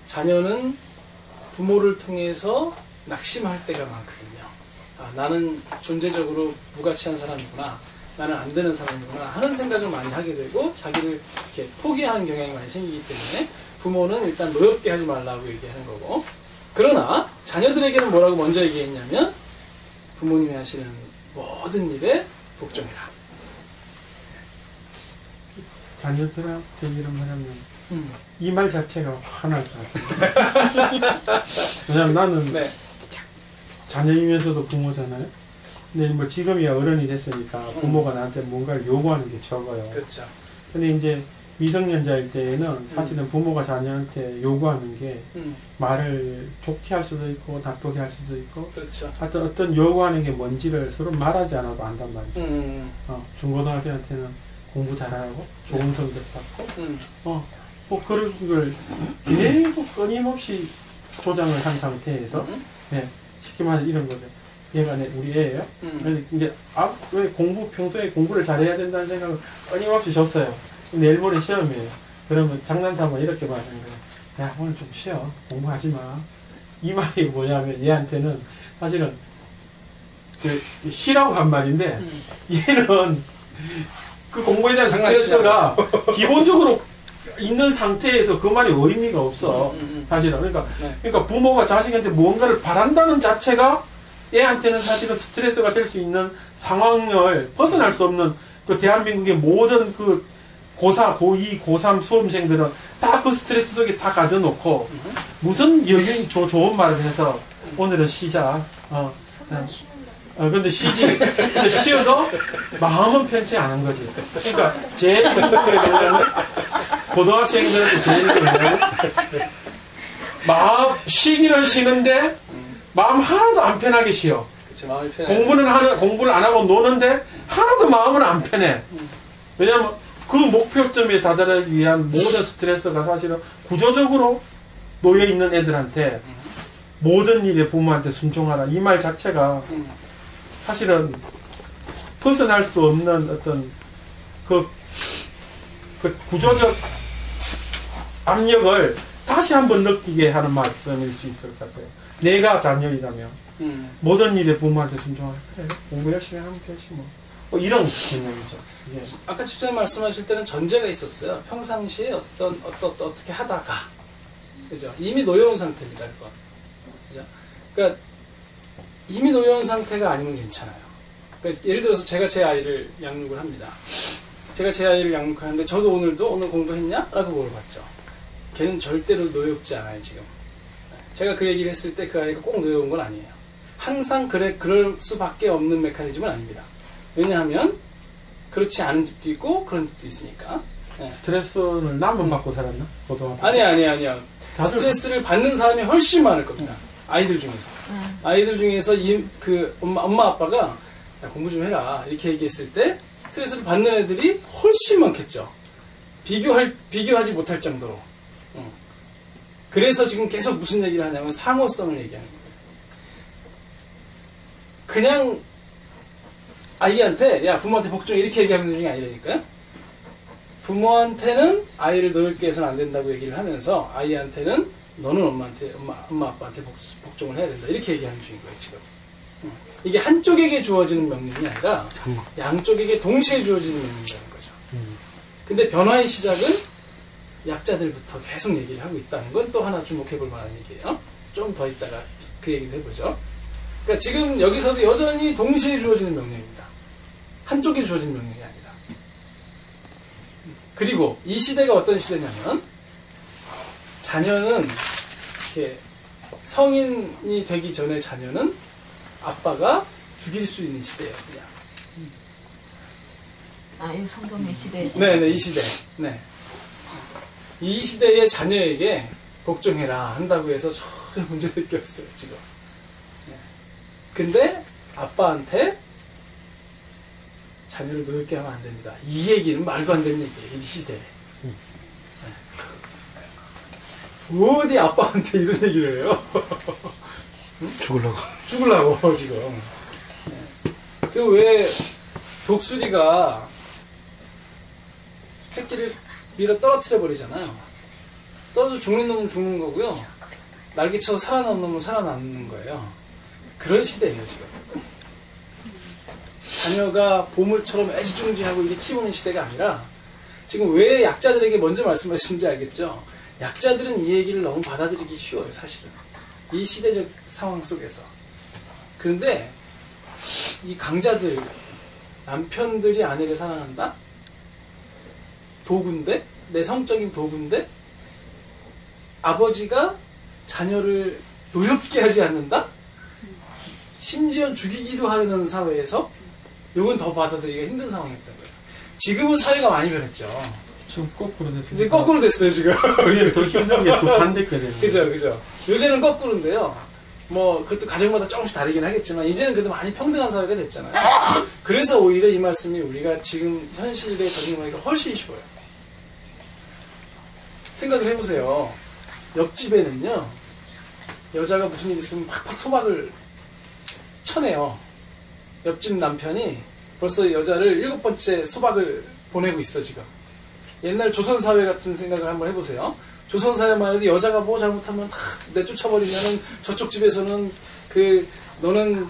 자녀는 부모를 통해서 낙심할 때가 많거든요. 나는 존재적으로 무가치한 사람이구나, 나는 안 되는 사람이구나 하는 생각을 많이 하게 되고 자기를 이렇게 포기하는 경향이 많이 생기기 때문에 부모는 일단 노엽게 하지 말라고 얘기하는 거고, 그러나 자녀들에게는 뭐라고 먼저 얘기했냐면 부모님이 하시는 모든 일에 복종해라. 자녀들한테 이런 말 하면 이 말 자체가 화날 것 같아요. 왜냐면 나는 네. 자녀이면서도 부모잖아요. 근데 뭐 지금이야 어른이 됐으니까 부모가 나한테 뭔가를 요구하는 게 적어요. 그렇죠. 근데 이제 미성년자일 때에는 사실은 부모가 자녀한테 요구하는 게 말을 좋게 할 수도 있고 나쁘게 할 수도 있고, 그렇죠. 하여튼 어떤 요구하는 게 뭔지를 서로 말하지 않아도 안단 말이죠. 중고등학생한테는 공부 잘하고 좋은 성적 받고 그런 걸 계속 끊임없이 조장을 한 상태에서 네, 쉽게 말해서 이런 거죠. 얘가 우리 애예요. 이제 왜 평소에 공부를 잘해야 된다는 생각을 끊임없이 줬어요. 내일 모레 시험이에요. 그러면 장난삼아 이렇게 말하는 거예요. 야, 오늘 좀 쉬어. 공부하지 마. 이 말이 뭐냐면 얘한테는 사실은 쉬라고 한 말인데 얘는 그 공부에 대한 스트레스가 기본적으로 있는 상태에서 그 말이 의미가 없어. 사실은. 그러니까 부모가 자식한테 무언가를 바란다는 자체가 애한테는 사실은 스트레스가 될 수 있는 상황을 벗어날 수 없는 그 대한민국의 모든 그 고4, 고2, 고3 수험생들은 다 그 스트레스 속에 다 가져놓고 무슨 여기 좋은 말을 해서 오늘은 쉬자. 근데 쉬지. 근데 쉬어도 마음은 편치 않은 거지. 그러니까 제일 힘들게 되는 고등학생들한테 제일 힘들게 마음 쉬기는 쉬는데 마음 하나도 안 편하게 쉬어. 그치, 마음이 편해. 공부를 안 하고 노는데 하나도 마음은 안 편해. 왜냐면 그 목표점에 다다르기 위한 모든 스트레스가 사실은 구조적으로 놓여 있는 애들한테 모든 일에 부모한테 순종하라 이 말 자체가 사실은 벗어날 수 없는 어떤 그 구조적 압력을 다시 한번 느끼게 하는 말씀일 수 있을 것 같아요. 내가 자녀이라면 모든 일에 부모한테 순종하라. 그래, 공부 열심히 하면 되지 뭐. 이런 개념이죠. 예. 아까 집사님 말씀하실 때는 전제가 있었어요. 평상시에 어떻게 하다가, 그죠? 이미 놓여온 상태입니다, 그건. 그죠? 그러니까 이미 놓여온 상태가 아니면 괜찮아요. 그러니까 예를 들어서 제가 제 아이를 양육을 합니다. 제가 제 아이를 양육하는데 저도 오늘 공부했냐? 라고 물어봤죠. 걔는 절대로 놓여있지 않아요, 지금. 제가 그 얘기를 했을 때 그 아이가 꼭 놓여온 건 아니에요. 항상 그럴 수밖에 없는 메커니즘은 아닙니다. 왜냐하면 그렇지 않은 집도 있고 그런 집도 있으니까. 네. 스트레스를 나만 받고 살았나? 고등학교. 아니요. 스트레스를 받는 사람이 훨씬 많을 겁니다. 아이들 중에서. 아이들 중에서 엄마 아빠가 야, 공부 좀 해라 이렇게 얘기했을 때 스트레스를 받는 애들이 훨씬 많겠죠. 비교하지 못할 정도로. 그래서 지금 계속 무슨 얘기를 하냐면 상호성을 얘기하는 거예요. 그냥 아이한테 야 부모한테 복종 이렇게 얘기하는 중이 아니라니까요. 부모한테는 아이를 노엽게 해서는 안 된다고 얘기를 하면서 아이한테는 너는 엄마 아빠한테 복종을 해야 된다 이렇게 얘기하는 중인 거예요 지금. 이게 한쪽에게 주어지는 명령이 아니라 양쪽에게 동시에 주어지는 명령이라는 거죠. 근데 변화의 시작은 약자들부터 계속 얘기를 하고 있다는 건 또 하나 주목해 볼 만한 얘기예요. 좀 더 있다가 그 얘기도 해보죠. 그러니까 지금 여기서도 여전히 동시에 주어지는 명령입니다. 한쪽에 주어지는 명령이 아니라. 그리고 이 시대가 어떤 시대냐면 자녀는 이렇게 성인이 되기 전에 자녀는 아빠가 죽일 수 있는 시대예요. 그냥. 이 성경의 시대에서. 네, 이 시대. 네. 이 시대의 자녀에게 복종해라 한다고 해서 전혀 문제될 게 없어요 지금. 네. 근데 아빠한테 자녀를 노엽게 하면 안 됩니다. 이 얘기는 말도 안 되는 얘기예요. 이 시대에. 네. 어디 아빠한테 이런 얘기를 해요? 죽으려고 지금. 네. 그 왜 독수리가 새끼를 밀어 떨어뜨려 버리잖아요. 떨어져 죽는 놈은 죽는 거고요. 날개쳐 살아남는 놈은 살아남는 거예요. 그런 시대예요 지금. 자녀가 보물처럼 애지중지하고 이렇게 키우는 시대가 아니라 지금 왜 약자들에게 먼저 말씀하시는지 알겠죠? 약자들은 이 얘기를 너무 받아들이기 쉬워요 사실은. 이 시대적 상황 속에서. 그런데 이 강자들, 남편들이 아내를 사랑한다? 도구인데? 내 성적인 도구인데? 아버지가 자녀를 노엽게 하지 않는다? 심지어 죽이기도 하는 사회에서 요건 더 받아들이기가 힘든 상황이었던 거예요. 지금은 사회가 많이 변했죠. 지금 거꾸로 됐어요. 이제 거꾸로 됐어요, 지금. 그게 더 힘든 게 또 반대가 되는 거예요. 그죠. 요새는 거꾸로인데요. 뭐, 그것도 가정마다 조금씩 다르긴 하겠지만, 이제는 그래도 많이 평등한 사회가 됐잖아요. 그래서 오히려 이 말씀이 우리가 지금 현실에 적용하기가 훨씬 쉬워요. 생각을 해보세요. 옆집에는요, 여자가 무슨 일 있으면 팍팍 소박을 쳐내요. 옆집 남편이 벌써 여자를 7번째 소박을 보내고 있어, 지금. 옛날 조선사회 같은 생각을 한번 해보세요. 조선사회만 해도 여자가 뭐 잘못하면 다 내쫓아버리면은 저쪽 집에서는 너는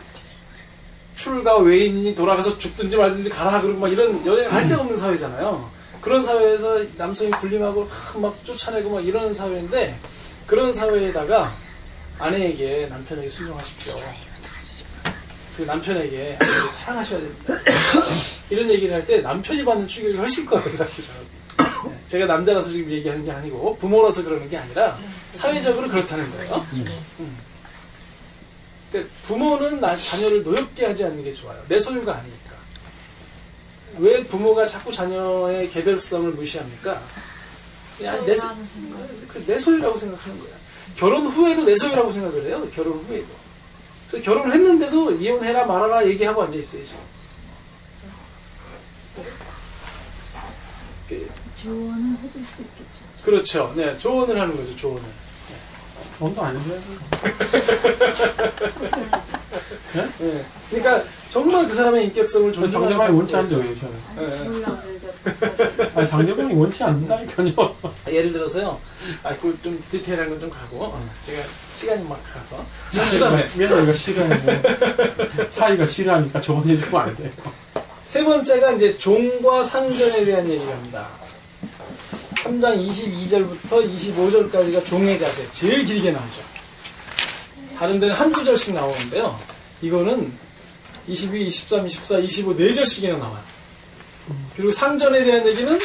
출가 외인이 돌아가서 죽든지 말든지 가라 그러고 막 이런 여자가 할 데가 없는 사회잖아요. 그런 사회에서 남성이 군림하고 막 쫓아내고 막 이런 사회인데, 그런 사회에다가 아내에게, 남편에게 순종하십시오. 그 남편에게 사랑하셔야 됩니다. 이런 얘기를 할 때 남편이 받는 충격이 훨씬 커요, 사실은. 제가 남자라서 지금 얘기하는 게 아니고 부모라서 그러는 게 아니라 사회적으로 그렇다는 거예요. 그러니까 부모는 자녀를 노엽게 하지 않는 게 좋아요. 내 소유가 아니니까. 왜 부모가 자꾸 자녀의 개별성을 무시합니까? 내 소유라고 생각하는 거야. 결혼 후에도 내 소유라고 생각을 해요. 결혼 후에도. 그래서 결혼을 했는데도 이혼해라 말아라 얘기하고 앉아있어요, 지금. 조언을 해줄 수 있겠죠. 그렇죠. 네, 조언을 하는 거죠, 조언을. 조언도 안 해줘야 돼. 네? 그러니까 정말 그 사람의 인격성을 존중하는 상대방이 원치 않는데요, 저는. 아니, 상대방이 원치 않는다니까요. 예를 들어서요, 좀 디테일한 건 좀 가고, 제가 시간이 막 가서. 자, 며느리가 싫어하고, 사이가 싫어하니까 조언해주고 안 돼요. 세 번째가 이제 종과 상전에 대한 얘기입니다. 3장 22절부터 25절까지가 종의 자세, 제일 길게 나오죠. 다른 데는 한두 절씩 나오는데요. 이거는 22, 23, 24, 25, 4절씩이나 나와요. 그리고 상전에 대한 얘기는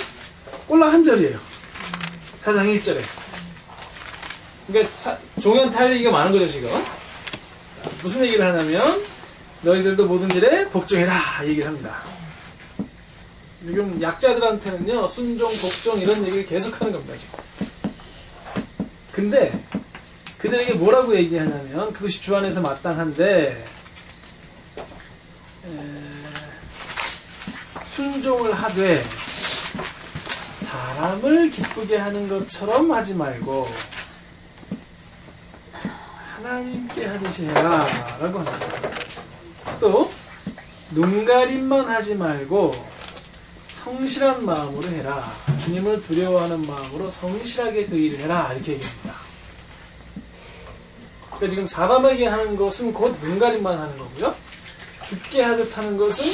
꼴랑 한 절이에요. 4장 1절에. 그러니까 종한테 할 얘기가 많은 거죠, 지금. 무슨 얘기를 하냐면, 너희들도 모든 일에 복종해라, 이 얘기를 합니다. 지금 약자들한테는요, 순종, 복종 이런 얘기를 계속 하는 겁니다, 지금. 근데 그들에게 뭐라고 얘기하냐면, 그것이 주 안에서 마땅한데 순종을 하되 사람을 기쁘게 하는 것처럼 하지 말고 하나님께 하듯이 해라 라고 합니다. 또 눈가림만 하지 말고 성실한 마음으로 해라. 주님을 두려워하는 마음으로 성실하게 그 일을 해라. 이렇게 얘기합니다. 그러니까 지금 사람에게 하는 것은 곧 눈가림만 하는 거고요. 죽게 하듯 하는 것은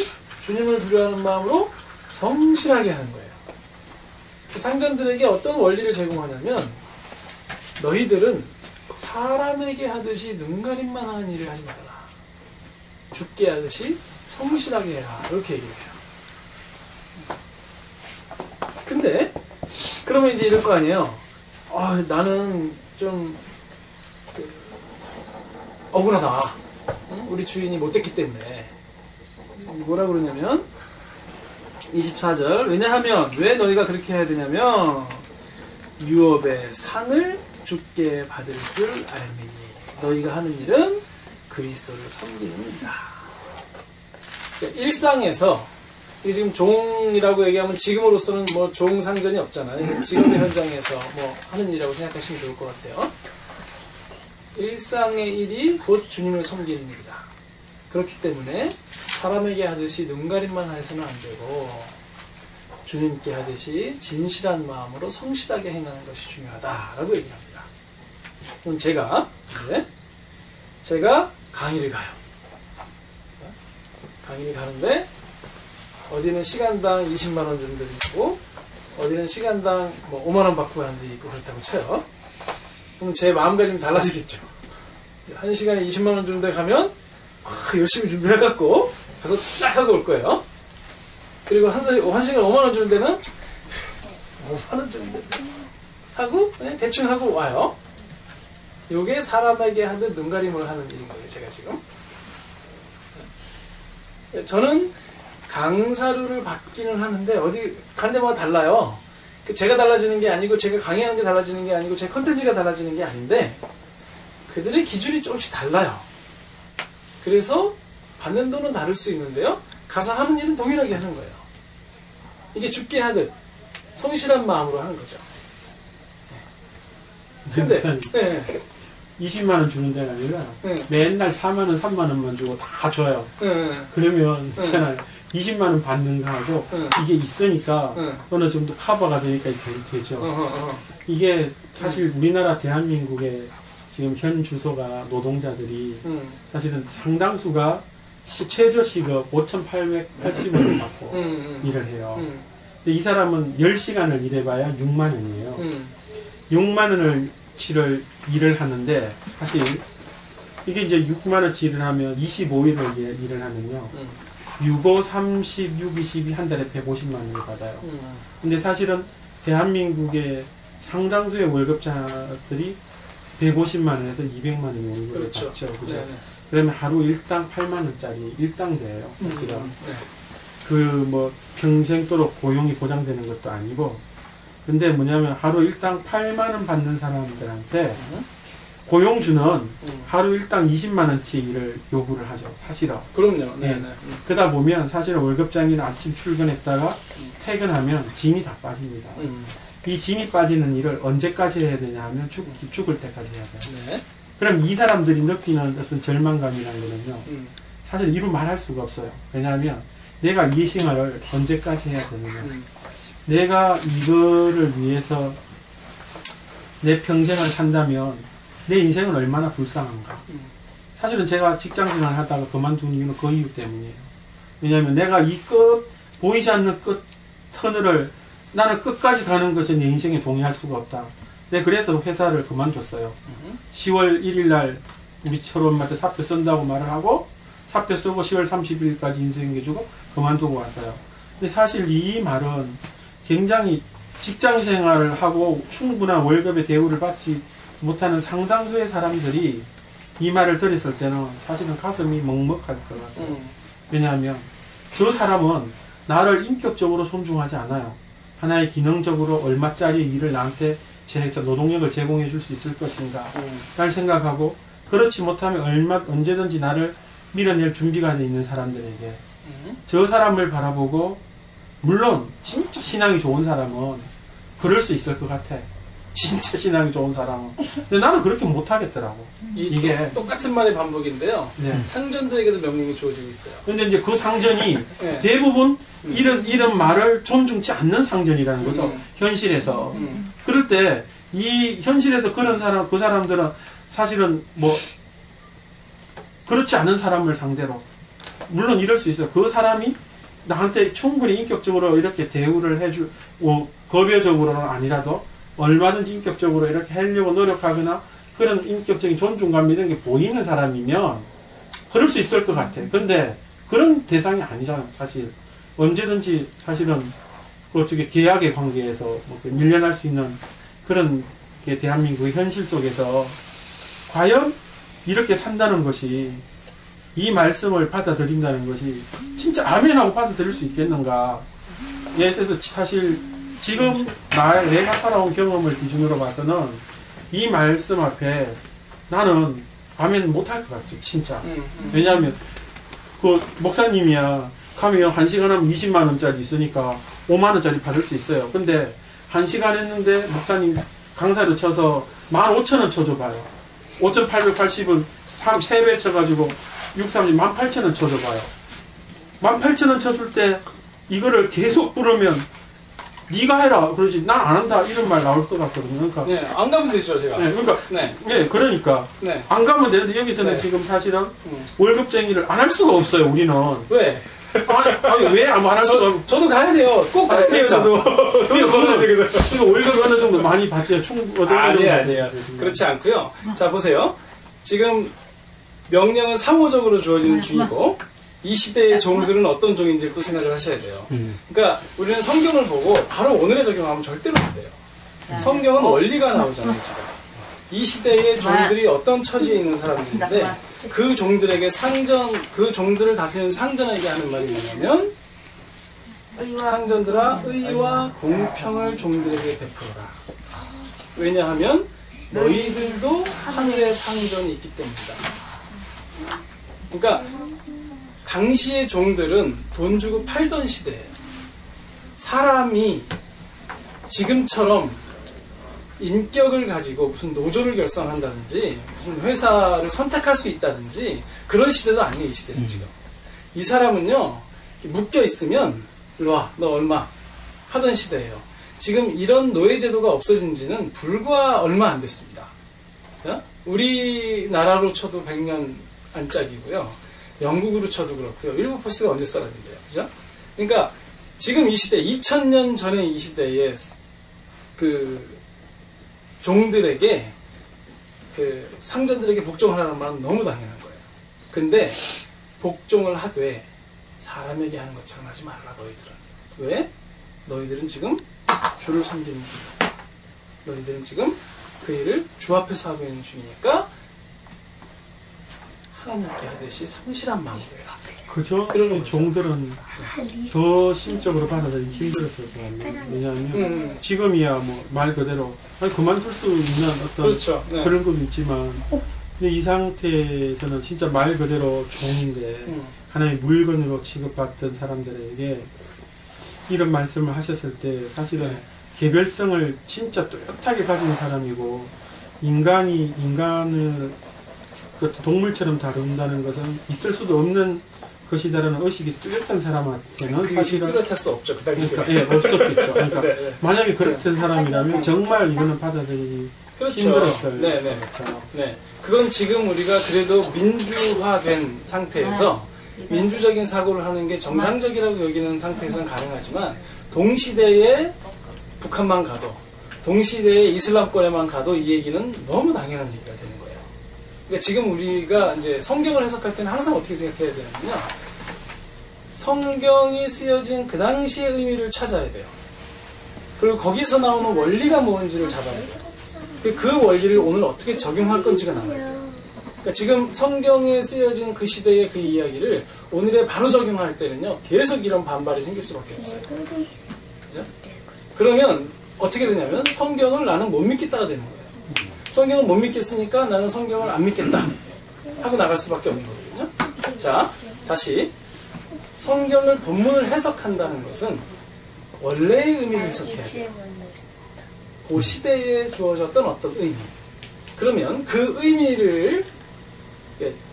주님을 두려워하는 마음으로 성실하게 하는 거예요. 상전들에게 어떤 원리를 제공하냐면, 너희들은 사람에게 하듯이 눈가림만 하는 일을 하지 말라. 죽게 하듯이 성실하게 해라. 이렇게 얘기를 해요. 근데 그러면 이제 이럴 거 아니에요. 나는 좀 억울하다. 우리 주인이 못됐기 때문에. 뭐라 그러냐면 24절. 왜냐하면 왜 너희가 그렇게 해야 되냐면 유업의 상을 주께 받을 줄 알미니 너희가 하는 일은 그리스도를 섬기는 일이다. 그러니까 일상에서, 이게 지금 종이라고 얘기하면 지금으로서는 뭐 종상전이 없잖아요. 지금의 현장에서 뭐 하는 일이라고 생각하시면 좋을 것 같아요. 일상의 일이 곧 주님을 섬기는 일이다. 그렇기 때문에 사람에게 하듯이 눈가림만 해서는 안 되고 주님께 하듯이 진실한 마음으로 성실하게 행하는 것이 중요하다라고 얘기합니다. 그럼 제가 강의를 가요. 강의를 가는데 어디는 시간당 20만 원 주는 데도 있고 어디는 시간당 뭐 5만 원 받고 가는 데 있고 그렇다고 쳐요. 그럼 제 마음가짐이 달라지겠죠. 한 시간에 20만 원 주는 데 가면 열심히 준비해갖고 가서 쫙 하고 올 거예요. 그리고 한 시간에 5만 원 주는 데는 5만 원 주는 데 하고 그냥 대충 하고 와요. 요게 사람에게 하듯 눈가림을 하는 일인 거예요. 제가 지금. 저는 강사료를 받기는 하는데 어디 간 데마다 달라요. 제가 달라지는 게 아니고 제가 강의하는 게 달라지는 게 아니고 제 컨텐츠가 달라지는 게 아닌데 그들의 기준이 조금씩 달라요. 그래서 받는 돈은 다를 수 있는데요. 가서 하는 일은 동일하게 하는 거예요. 이게 죽게 하듯 성실한 마음으로 하는 거죠. 근데 목사님, 네. 20만 원 주는 데가 아니라 네. 맨날 4만 원, 3만 원만 주고 다 줘요. 네. 그러면 네. 있잖아요. 20만 원 받는 거하고 네. 이게 있으니까 네. 어느 정도 커버가 되니까 되죠. 이게 사실 우리나라 대한민국의 지금 현 주소가 노동자들이 사실은 상당수가 최저 시급 5,880원을 받고 일을 해요. 근데 이 사람은 10시간을 일해봐야 6만 원이에요. 6만 원을 일을 하는데 사실 이게 이제 6만 원치 일을 하면 25일을 일을 하면요. 6, 5, 30, 6, 22 한 달에 150만 원을 받아요. 근데 사실은 대한민국의 상당수의 월급자들이 150만 원에서 200만 원의 월급을 그렇죠. 받죠. 그죠? 네네. 그러면 하루 일당 8만 원짜리 일당제예요. 사실은. 네. 그 뭐 평생도록 고용이 보장되는 것도 아니고, 근데 뭐냐면 하루 일당 8만 원 받는 사람들한테 고용주는 하루 일당 20만 원치 일을 요구를 하죠. 사실은. 그럼요. 네. 네네. 그러다 보면 사실은 월급장이는 아침 출근했다가 퇴근하면 짐이 다 빠집니다. 이 짐이 빠지는 일을 언제까지 해야 되냐 하면 죽을 때까지 해야 돼요. 네. 그럼 이 사람들이 느끼는 어떤 절망감이라는 거는요. 사실 이루 말할 수가 없어요. 왜냐하면 내가 이 생활을 언제까지 해야 되느냐. 내가 이거를 위해서 내 평생을 산다면 내 인생은 얼마나 불쌍한가. 사실은 제가 직장생활 하다가 그만둔 이유는 그 이유 때문이에요. 왜냐하면 내가 이 보이지 않는 끝 터널을 나는 끝까지 가는 것은 내 인생에 동의할 수가 없다. 내가 그래서 회사를 그만뒀어요. 10월 1일 날 우리 철원마트 사표 쓴다고 말을 하고 사표 쓰고 10월 30일까지 인수인계주고 그만두고 왔어요. 근데 사실 이 말은 굉장히 직장생활을 하고 충분한 월급의 대우를 받지 못하는 상당수의 사람들이 이 말을 들었을 때는 사실은 가슴이 먹먹할 것 같아요. 왜냐하면 저 사람은 나를 인격적으로 존중하지 않아요. 하나의 기능적으로 얼마짜리 일을 나한테 노동력을 제공해 줄 수 있을 것인가 를 생각하고, 그렇지 못하면 언제든지 나를 밀어낼 준비가 돼 있는 사람들에게 저 사람을 바라보고, 물론 진짜 신앙이 좋은 사람은 그럴 수 있을 것 같아. 진짜 신앙이 좋은 사람은. 근데 나는 그렇게 못하겠더라고. 이게 똑같은 말의 반복인데요. 네. 상전들에게도 명령이 주어지고 있어요. 근데 이제 그 상전이 네. 대부분 이런 말을 존중치 않는 상전이라는 거죠. 현실에서. 그럴 때 이 현실에서 그런 사람, 그 사람들은 사실은 뭐 그렇지 않은 사람을 상대로, 물론 이럴 수 있어요. 그 사람이 나한테 충분히 인격적으로 이렇게 대우를 해줄, 급여적으로는 아니라도 얼마든지 인격적으로 이렇게 하려고 노력하거나 그런 인격적인 존중감 이런 게 보이는 사람이면 그럴 수 있을 것 같아. 근데 그런 대상이 아니잖아요. 사실 언제든지 사실은 어떻게 계약의 관계에서 뭐 밀려날 수 있는 그런 게 대한민국의 현실 속에서 과연 이렇게 산다는 것이, 이 말씀을 받아들인다는 것이 진짜 아멘하고 받아들일 수 있겠는가. 예를 들어서 사실 지금 내가 살아온 경험을 기준으로 봐서는 이 말씀 앞에 나는 아멘 못할 것 같아, 진짜. 왜냐하면 그 목사님이야 가면 1시간 하면 20만 원짜리 있으니까 5만 원짜리 받을 수 있어요. 근데 1시간 했는데 목사님 강사를 쳐서 15,000원 쳐줘봐요. 5,880은 3배 쳐가지고 630, 18,000원 쳐줘봐요. 18,000원 쳐줄 때 이거를 계속 부르면 네가 해라 그러지 난 안 한다 이런 말 나올 것 같거든요. 그러니까 네, 안 가면 되죠 제가. 네, 그러니까 네. 네, 그러니까 네. 안 가면 되는데 여기서는 네. 지금 사실은 월급쟁이를 안 할 수가 없어요. 우리는. 왜? 아니 왜 안 할 수가 없? 저도 가야 돼요. 꼭 가야 돼요. 저도. 돈 벌어야 되거든. 그러니까 월급 어느 정도 많이 받죠. 아니에요. 그렇지 않고요. 자 보세요. 지금 명령은 상호적으로 주어지는 중이고 이 시대의 종들은 어떤 종인지 또 생각을 하셔야 돼요. 그러니까 우리는 성경을 보고 바로 오늘에 적용하면 절대로 안 돼요. 성경은 원리가 나오잖아요. 지금. 이 시대의 종들이 어떤 처지에 있는 사람들인데 그 종들에게 그 종들을 다스리는 상전에게 하는 말이 뭐냐면 상전들아 의와 공평을 종들에게 베풀어라. 왜냐하면 너희들도 하늘의 상전이 있기 때문이다. 그러니까 당시의 종들은 돈 주고 팔던 시대예요. 사람이 지금처럼 인격을 가지고 무슨 노조를 결성한다든지 무슨 회사를 선택할 수 있다든지 그런 시대도 아니에요. 이 시대는 지금. 이 사람은요 묶여 있으면 일로와 너 얼마 하던 시대예요. 지금 이런 노예제도가 없어진 지는 불과 얼마 안 됐습니다. 자? 우리나라로 쳐도 100년 안짝이고요. 영국으로 쳐도 그렇고요. 윌버포스가 언제 써놨는데요. 그죠? 그러니까 지금 이 시대 2000년 전에 이 시대에 그 종들에게 그 상전들에게 복종하라는 말은 너무 당연한 거예요. 근데 복종을 하되 사람에게 하는 것처럼 하지 말라 너희들은. 왜? 너희들은 지금 주를 섬기는 중이다. 너희들은 지금 그 일을 주 앞에서 하고 있는 중이니까 하나님께 하듯이 성실한 마음으로 해라. 그죠? 종들은 더 심적으로 받아들이기 힘들었을 거예요. 왜냐하면 지금이야 뭐 말 그대로 그만둘 수 있는 어떤 그렇죠. 네. 그런 것도 있지만 근데 이 상태에서는 진짜 말 그대로 종인데 하나의 물건으로 취급받던 사람들에게 이런 말씀을 하셨을 때 사실은 네. 개별성을 진짜 뚜렷하게 가진 사람이고 인간을 동물처럼 다룬다는 것은 있을 수도 없는 것이다라는 의식이 뚜렷한 사람한테는 사실은 뚜렷할 수 없죠. 그 당시에. 그러니까, 예, 없었겠죠. 그러니까 네, 네. 만약에 그렇던 사람이라면 정말 이거는 받아들이기 그렇죠. 힘들었어요. 네네. 네. 그건 지금 우리가 그래도 민주화된 상태에서 민주적인 사고를 하는 게 정상적이라고 여기는 상태에서는 가능하지만 동시대에 북한만 가도 동시대에 이슬람권에만 가도 이 얘기는 너무 당연한 얘기가 되는 거예요. 그러니까 지금 우리가 이제 성경을 해석할 때는 항상 어떻게 생각해야 되냐면요. 성경이 쓰여진 그 당시의 의미를 찾아야 돼요. 그리고 거기서 나오는 원리가 뭔지를 잡아야 돼요. 그 원리를 오늘 어떻게 적용할 건지가 나와야 돼요. 그러니까 지금 성경에 쓰여진 그 시대의 그 이야기를 오늘에 바로 적용할 때는요. 계속 이런 반발이 생길 수밖에 없어요. 그죠? 그러면 어떻게 되냐면 성경을 나는 못 믿겠다가 되는 거예요. 성경을 못 믿겠으니까 나는 성경을 안 믿겠다 하고 나갈 수밖에 없는 거거든요. 자, 다시 성경을 본문을 해석한다는 것은 원래의 의미를 해석해야 돼요. 그 시대에 주어졌던 어떤 의미. 그러면 그 의미를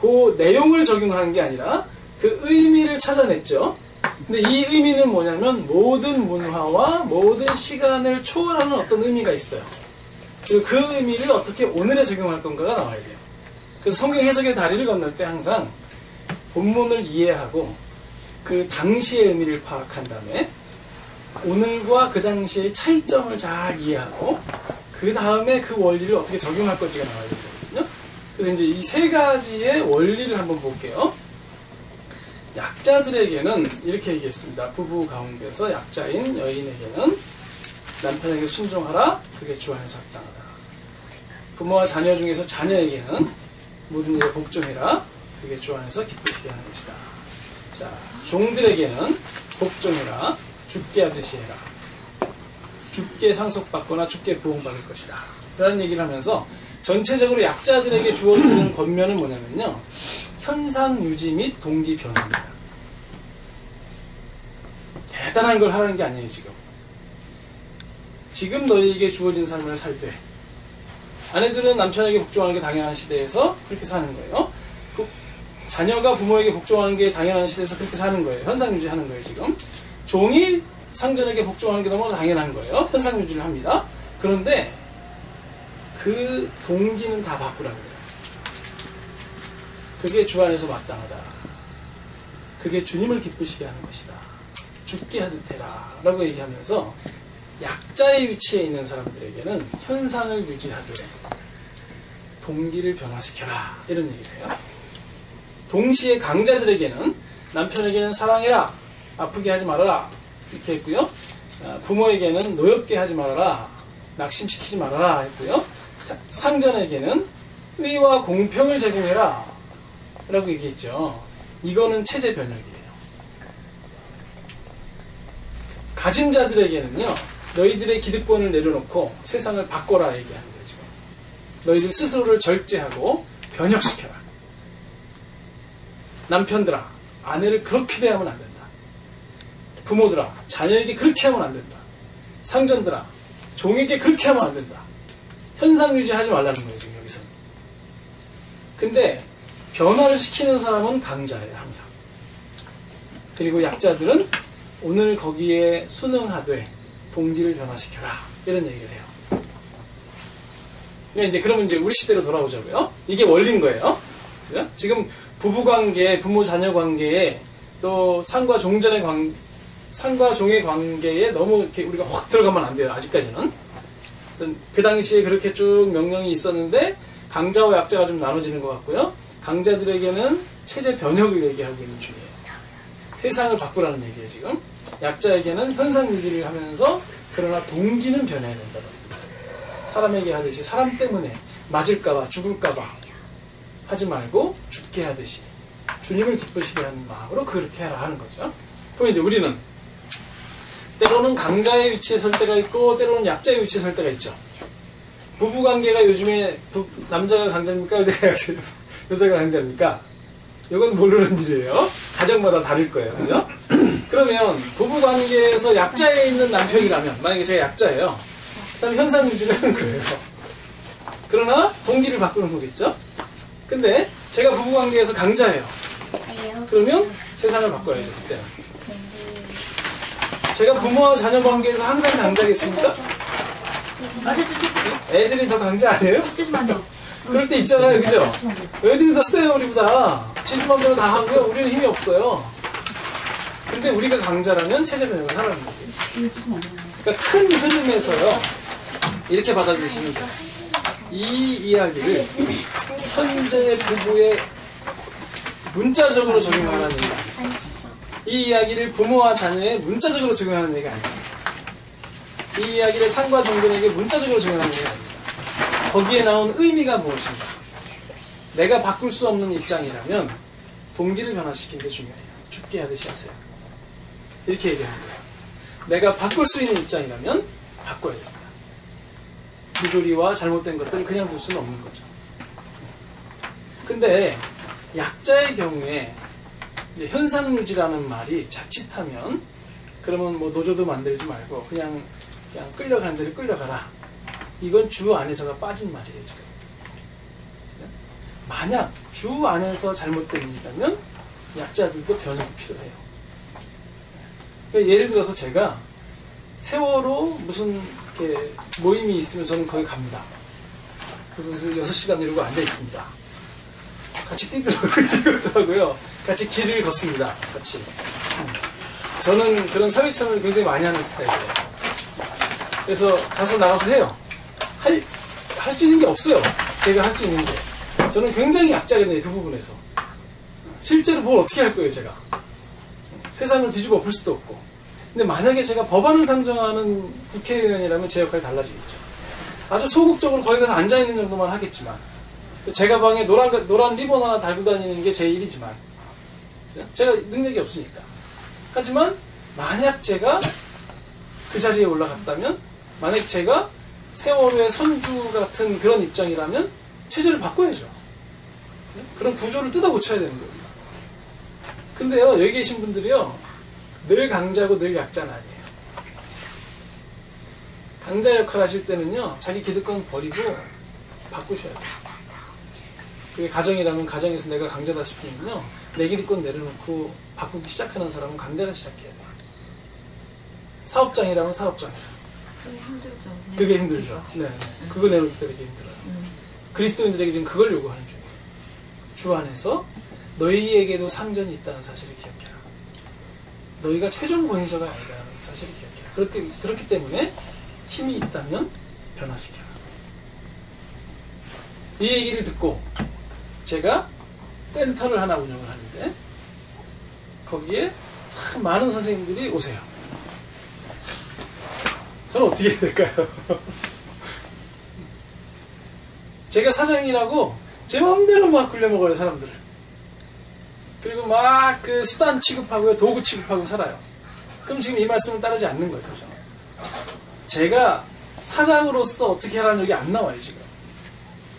그 내용을 적용하는 게 아니라 그 의미를 찾아냈죠. 근데 이 의미는 뭐냐면 모든 문화와 모든 시간을 초월하는 어떤 의미가 있어요. 그리고 그 의미를 어떻게 오늘에 적용할 건가가 나와야 돼요. 그래서 성경 해석의 다리를 건널 때 항상 본문을 이해하고 그 당시의 의미를 파악한 다음에 오늘과 그 당시의 차이점을 잘 이해하고 그 다음에 그 원리를 어떻게 적용할 건지가 나와야 되거든요. 그래서 이제 이 세 가지의 원리를 한번 볼게요. 약자들에게는 이렇게 얘기했습니다. 부부 가운데서 약자인 여인에게는 남편에게 순종하라. 그게 주 안에서 합당하다. 부모와 자녀 중에서 자녀에게는 모든 일에 복종해라. 그게 주 안에서 기쁘시게 하는 것이다. 자, 종들에게는 복종해라. 죽게 하듯이 해라. 죽게 상속받거나 죽게 부응받을 것이다. 라는 얘기를 하면서 전체적으로 약자들에게 주어지는 권면은 뭐냐면요. 현상 유지 및 동기 변화입니다. 대단한 걸 하라는 게 아니에요, 지금. 지금 너희에게 주어진 삶을 살 때 아내들은 남편에게 복종하는 게 당연한 시대에서 그렇게 사는 거예요. 자녀가 부모에게 복종하는 게 당연한 시대에서 그렇게 사는 거예요. 현상 유지하는 거예요, 지금. 종이 상전에게 복종하는 게 너무 당연한 거예요. 현상 유지를 합니다. 그런데 그 동기는 다 바꾸라고 해요. 그게 주 안에서 마땅하다. 그게 주님을 기쁘시게 하는 것이다. 죽게 하듯 해라. 라고 얘기하면서 약자의 위치에 있는 사람들에게는 현상을 유지하되 동기를 변화시켜라. 이런 얘기를 해요. 동시에 강자들에게는 남편에게는 사랑해라. 아프게 하지 말아라. 이렇게 했고요. 부모에게는 노엽게 하지 말아라. 낙심시키지 말아라. 했고요. 상전에게는 의와 공평을 제공해라. 라고 얘기했죠. 이거는 체제 변혁이에요. 가진 자들에게는요. 너희들의 기득권을 내려놓고 세상을 바꿔라 얘기하는 거예요. 지금. 너희들 스스로를 절제하고 변혁시켜라. 남편들아, 아내를 그렇게 대하면 안 된다. 부모들아, 자녀에게 그렇게 하면 안 된다. 상전들아, 종에게 그렇게 하면 안 된다. 현상 유지하지 말라는 거예요, 지금 여기서. 근데 변화를 시키는 사람은 강자예요, 항상. 그리고 약자들은 오늘 거기에 순응하되 동기를 변화시켜라, 이런 얘기를 해요. 그러니까 이제 그러면 이제 우리 시대로 돌아오자고요. 이게 원리인 거예요. 그죠? 지금 부부관계, 부모-자녀 관계에 또 상과 종의 관계에 너무 이렇게 우리가 확 들어가면 안 돼요. 아직까지는. 그 당시에 그렇게 쭉 명령이 있었는데 강자와 약자가 좀 나눠지는 것 같고요. 강자들에게는 체제 변혁을 얘기하고 있는 중이에요. 세상을 바꾸라는 얘기예요, 지금. 약자에게는 현상 유지를 하면서 그러나 동기는 변해야 된다는 거예요. 사람에게 하듯이 사람 때문에 맞을까봐 죽을까봐 하지 말고 죽게 하듯이 주님을 기쁘시게 하는 마음으로 그렇게 하라 하는 거죠. 그럼 이제 우리는 때로는 강자의 위치에 설 때가 있고 때로는 약자의 위치에 설 때가 있죠. 부부관계가 요즘에 남자가 강자입니까? 여자가 강자입니까? 이건 모르는 일이에요. 가정마다 다를 거예요. 그죠? 그러면 부부관계에서 약자에 있는 남편이라면 만약에 제가 약자예요. 그다음 현상 유지를 하는 거예요. 그러나 동기를 바꾸는 거겠죠? 근데 제가 부부관계에서 강자예요. 그러면 세상을 바꿔야죠, 그때는. 제가 부모와 자녀 관계에서 항상 강자겠습니까? 애들이 더 강자 아니에요? 그럴 때 있잖아요, 그죠? 애들이 더 세요, 우리보다. 지지맘대로 다 하고요, 우리는 힘이 없어요. 근데 우리가 강자라면 체제 변혁을 하라는 거죠. 그러니까 큰 흐름에서요, 이렇게 받아들이시면 돼요. 이 이야기를 현재 부부의 문자적으로 적용하는 얘기 아니에요. 이 이야기를 부모와 자녀에 문자적으로 적용하는 얘기가 아닙니다. 이 이야기를 상과 종들에게 문자적으로 적용하는 얘기가 아닙니다. 거기에 나온 의미가 무엇인가? 내가 바꿀 수 없는 입장이라면 동기를 변화시키는 게 중요해요. 죽게 하듯이 하세요. 이렇게 얘기하는 거예요. 내가 바꿀 수 있는 입장이라면 바꿔야 됩니다. 부조리와 잘못된 것들을 그냥 둘 수는 없는 거죠. 근데 약자의 경우에 이제 현상유지라는 말이 자칫하면 그러면 뭐 노조도 만들지 말고 그냥 끌려가는 대로 끌려가라. 이건 주 안에서가 빠진 말이에요, 지금. 만약 주 안에서 잘못된 일이라면 약자들도 변혁이 필요해요. 그러니까 예를 들어서 제가 세월호 무슨 이렇게 모임이 있으면 저는 거기 갑니다. 거기서 6시간 이러고 앉아 있습니다. 같이 뛰더라고요. 같이 길을 걷습니다. 같이. 저는 그런 사회참여를 굉장히 많이 하는 스타일이에요. 그래서 가서 나가서 해요. 할 수 있는 게 없어요. 제가 할 수 있는 게. 저는 굉장히 약자거든요, 그 부분에서. 실제로 뭘 어떻게 할 거예요, 제가. 세상을 뒤집어 엎을 수도 없고. 근데 만약에 제가 법안을 상정하는 국회의원이라면 제 역할이 달라지겠죠. 아주 소극적으로 거기 가서 앉아있는 정도만 하겠지만, 제 가방에 노란 리본 하나 달고 다니는 게 제 일이지만, 제가 능력이 없으니까. 하지만, 만약 제가 그 자리에 올라갔다면, 만약 제가 세월호의 선주 같은 그런 입장이라면, 체제를 바꿔야죠. 그런 구조를 뜯어 고쳐야 되는 거예요. 근데요, 여기 계신 분들이요, 늘 강자고 늘 약자는 아니에요. 강자 역할 하실 때는요, 자기 기득권 버리고 바꾸셔야 돼요. 그게 가정이라면 가정에서 내가 강자다 싶으면요, 내 기득권 내려놓고 바꾸기 시작하는 사람은 강자가 시작해야 돼요. 사업장이라면 사업장에서. 그게 힘들죠. 그게 힘들죠. 네. 그거 내놓을 때 되게 힘들어요. 그리스도인들에게 지금 그걸 요구하는 중이에요. 주 안에서 너희에게도 상전이 있다는 사실을 기억해라. 너희가 최종 권위자가 아니라는 사실을 기억해라. 그렇기 때문에 힘이 있다면 변화시켜라. 이 얘기를 듣고 제가 센터를 하나 운영을 하는데 거기에 많은 선생님들이 오세요. 저는 어떻게 해야 될까요? 제가 사장이라고 제 마음대로 막 굴려먹어요, 사람들을. 그리고 막 그 수단 취급하고요, 도구 취급하고 살아요. 그럼 지금 이 말씀을 따르지 않는 거예요, 그죠? 제가 사장으로서 어떻게 하라는 얘기 안 나와요, 지금.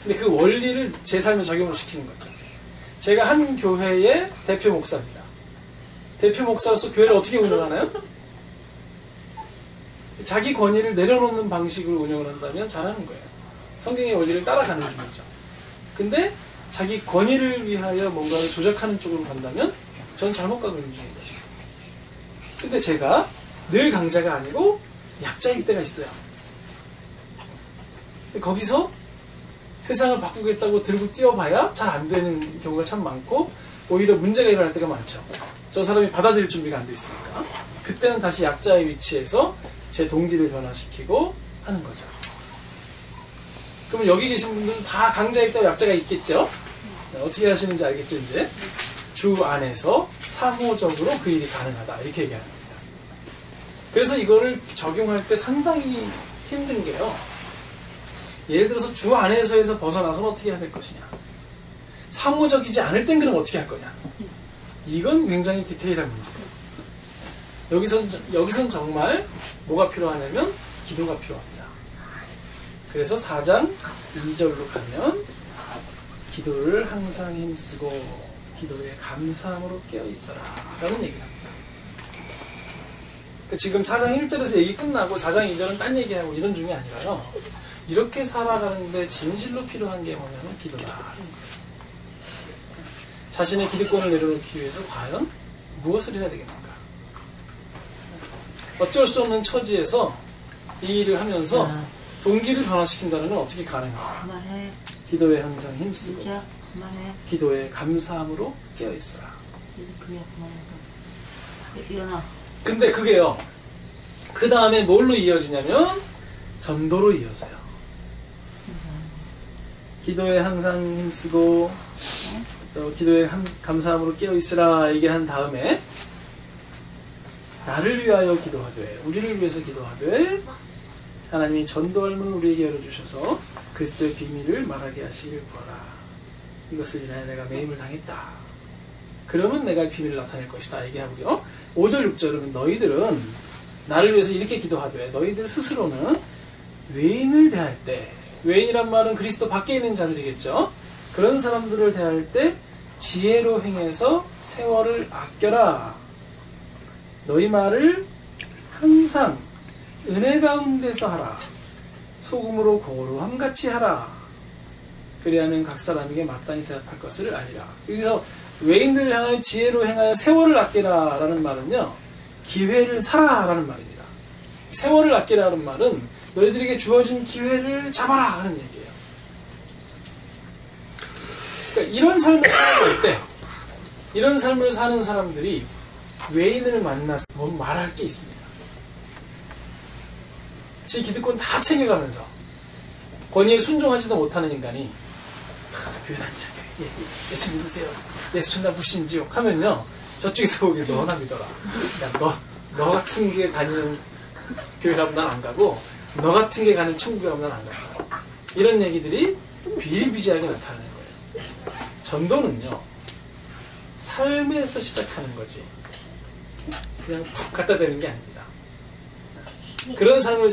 근데 그 원리를 제 삶에 적용을 시키는 거죠. 제가 한 교회의 대표 목사입니다. 대표 목사로서 교회를 어떻게 운영하나요? 자기 권위를 내려놓는 방식으로 운영을 한다면 잘하는 거예요. 성경의 원리를 따라가는 중이죠. 근데 자기 권위를 위하여 뭔가를 조작하는 쪽으로 간다면 저는 잘못 가고 있는 중인 거죠. 근데 제가 늘 강자가 아니고 약자일 때가 있어요. 거기서 세상을 바꾸겠다고 들고 뛰어봐야 잘 안 되는 경우가 참 많고 오히려 문제가 일어날 때가 많죠. 저 사람이 받아들일 준비가 안 돼 있으니까. 그때는 다시 약자의 위치에서 제 동기를 변화시키고 하는 거죠. 그러면 여기 계신 분들은 다 강자일 때 약자가 있겠죠? 어떻게 하시는지 알겠죠, 이제? 주 안에서 사무적으로 그 일이 가능하다. 이렇게 얘기하는 겁니다. 그래서 이거를 적용할 때 상당히 힘든 게요. 예를 들어서 주 안에서에서 벗어나서는 어떻게 해야 될 것이냐. 사무적이지 않을 땐 그럼 어떻게 할 거냐. 이건 굉장히 디테일한 문제예요. 여기선 정말 뭐가 필요하냐면 기도가 필요합니다. 그래서 4장 2절로 가면 기도를 항상 힘쓰고 기도에 감사함으로 깨어있어라 라는 얘기를 합니다. 지금 4장 1절에서 얘기 끝나고 4장 2절은 딴 얘기하고 이런 중이 아니라요. 이렇게 살아가는데 진실로 필요한 게 뭐냐면 기도다. 자신의 기득권을 내려놓기 위해서 과연 무엇을 해야 되겠는가. 어쩔 수 없는 처지에서 이 일을 하면서 동기를 변화시킨다는 건 어떻게 가능할까? 그만해. 기도에 항상 힘쓰고 진짜 그만해. 기도에 감사함으로 깨어있어라. 이제 그야 그만해. 일어나. 근데 그게요. 그 다음에 뭘로 이어지냐면 전도로 이어져요. 기도에 항상 힘쓰고 기도에 감사함으로 깨어있으라 얘기한 다음에 나를 위하여 기도하되 우리를 위해서 기도하되 하나님이 전도할 문을 우리에게 열어주셔서 그리스도의 비밀을 말하게 하시길 구하라. 이것을 인하여 내가 매임을 당했다. 그러면 내가 비밀을 나타낼 것이다 얘기하고요. 5절 6절은 너희들은 나를 위해서 이렇게 기도하되 너희들 스스로는 외인을 대할 때 외인이란 말은 그리스도 밖에 있는 자들이겠죠. 그런 사람들을 대할 때 지혜로 행해서 세월을 아껴라. 너희 말을 항상 은혜 가운데서 하라. 소금으로 고루함같이 하라. 그리하면 각 사람에게 마땅히 대답할 것을 알리라. 여기서 외인들을 향하여 지혜로 행하여 세월을 아끼라 라는 말은요. 기회를 사라 라는 말입니다. 세월을 아끼라 라는 말은 너희들에게 주어진 기회를 잡아라 하는 얘기예요. 그러니까 이런 삶을 살아갈 때 이런 삶을 사는 사람들이 외인을 만나서 뭐 말할 게 있습니다. 제 기득권 다 챙겨가면서 권위에 순종하지도 못하는 인간이 교회 다니자. 예수 믿으세요. 예수 천당 불신지옥 하면요. 저쪽에서 보기에 너나 믿어라. 야, 너 같은 게 다니는 교회 가면 난 안 가고 너 같은 게 가는 천국에 가면 난 안 간다. 이런 얘기들이 비일비재하게 나타나는 거예요. 전도는요. 삶에서 시작하는 거지. 그냥 푹 갖다 대는 게 아닙니다. 그런 삶을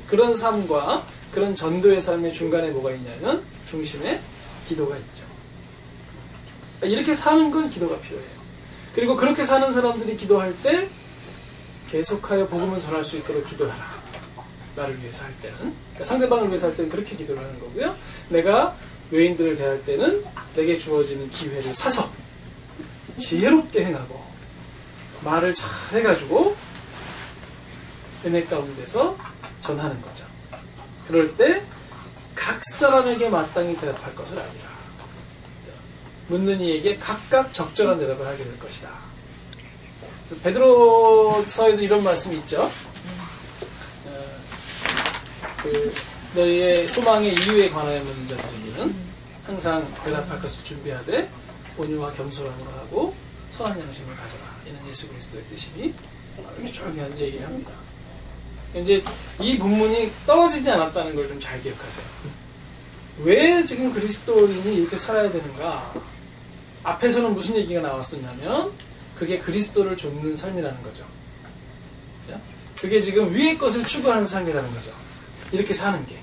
그런 삶과 그런 전도의 삶의 중간에 뭐가 있냐면 중심에 기도가 있죠. 이렇게 사는 건 기도가 필요해요. 그리고 그렇게 사는 사람들이 기도할 때 계속하여 복음을 전할 수 있도록 기도하라. 나를 위해서 할 때는. 그러니까 상대방을 위해서 할 때는 그렇게 기도를 하는 거고요. 내가 외인들을 대할 때는 내게 주어지는 기회를 사서 지혜롭게 행하고 말을 잘 해가지고 은혜 가운데서 전하는 거죠. 그럴 때 각 사람에게 마땅히 대답할 것을 알리라. 묻는 이에게 각각 적절한 대답을 하게 될 것이다. 베드로서에도 이런 말씀이 있죠. 너희의 소망의 이유에 관하여 묻는 자들에게는 항상 대답할 것을 준비하되 온유와 겸손함으로 하고 선한 양심을 가져라. 이는 예수 그리스도의 뜻이니 이렇게 쭉 얘기를 합니다. 이제 이 본문이 떨어지지 않았다는 걸 좀 잘 기억하세요. 왜 지금 그리스도인이 이렇게 살아야 되는가? 앞에서는 무슨 얘기가 나왔었냐면 그게 그리스도를 좇는 삶이라는 거죠. 그게 지금 위의 것을 추구하는 삶이라는 거죠. 이렇게 사는 게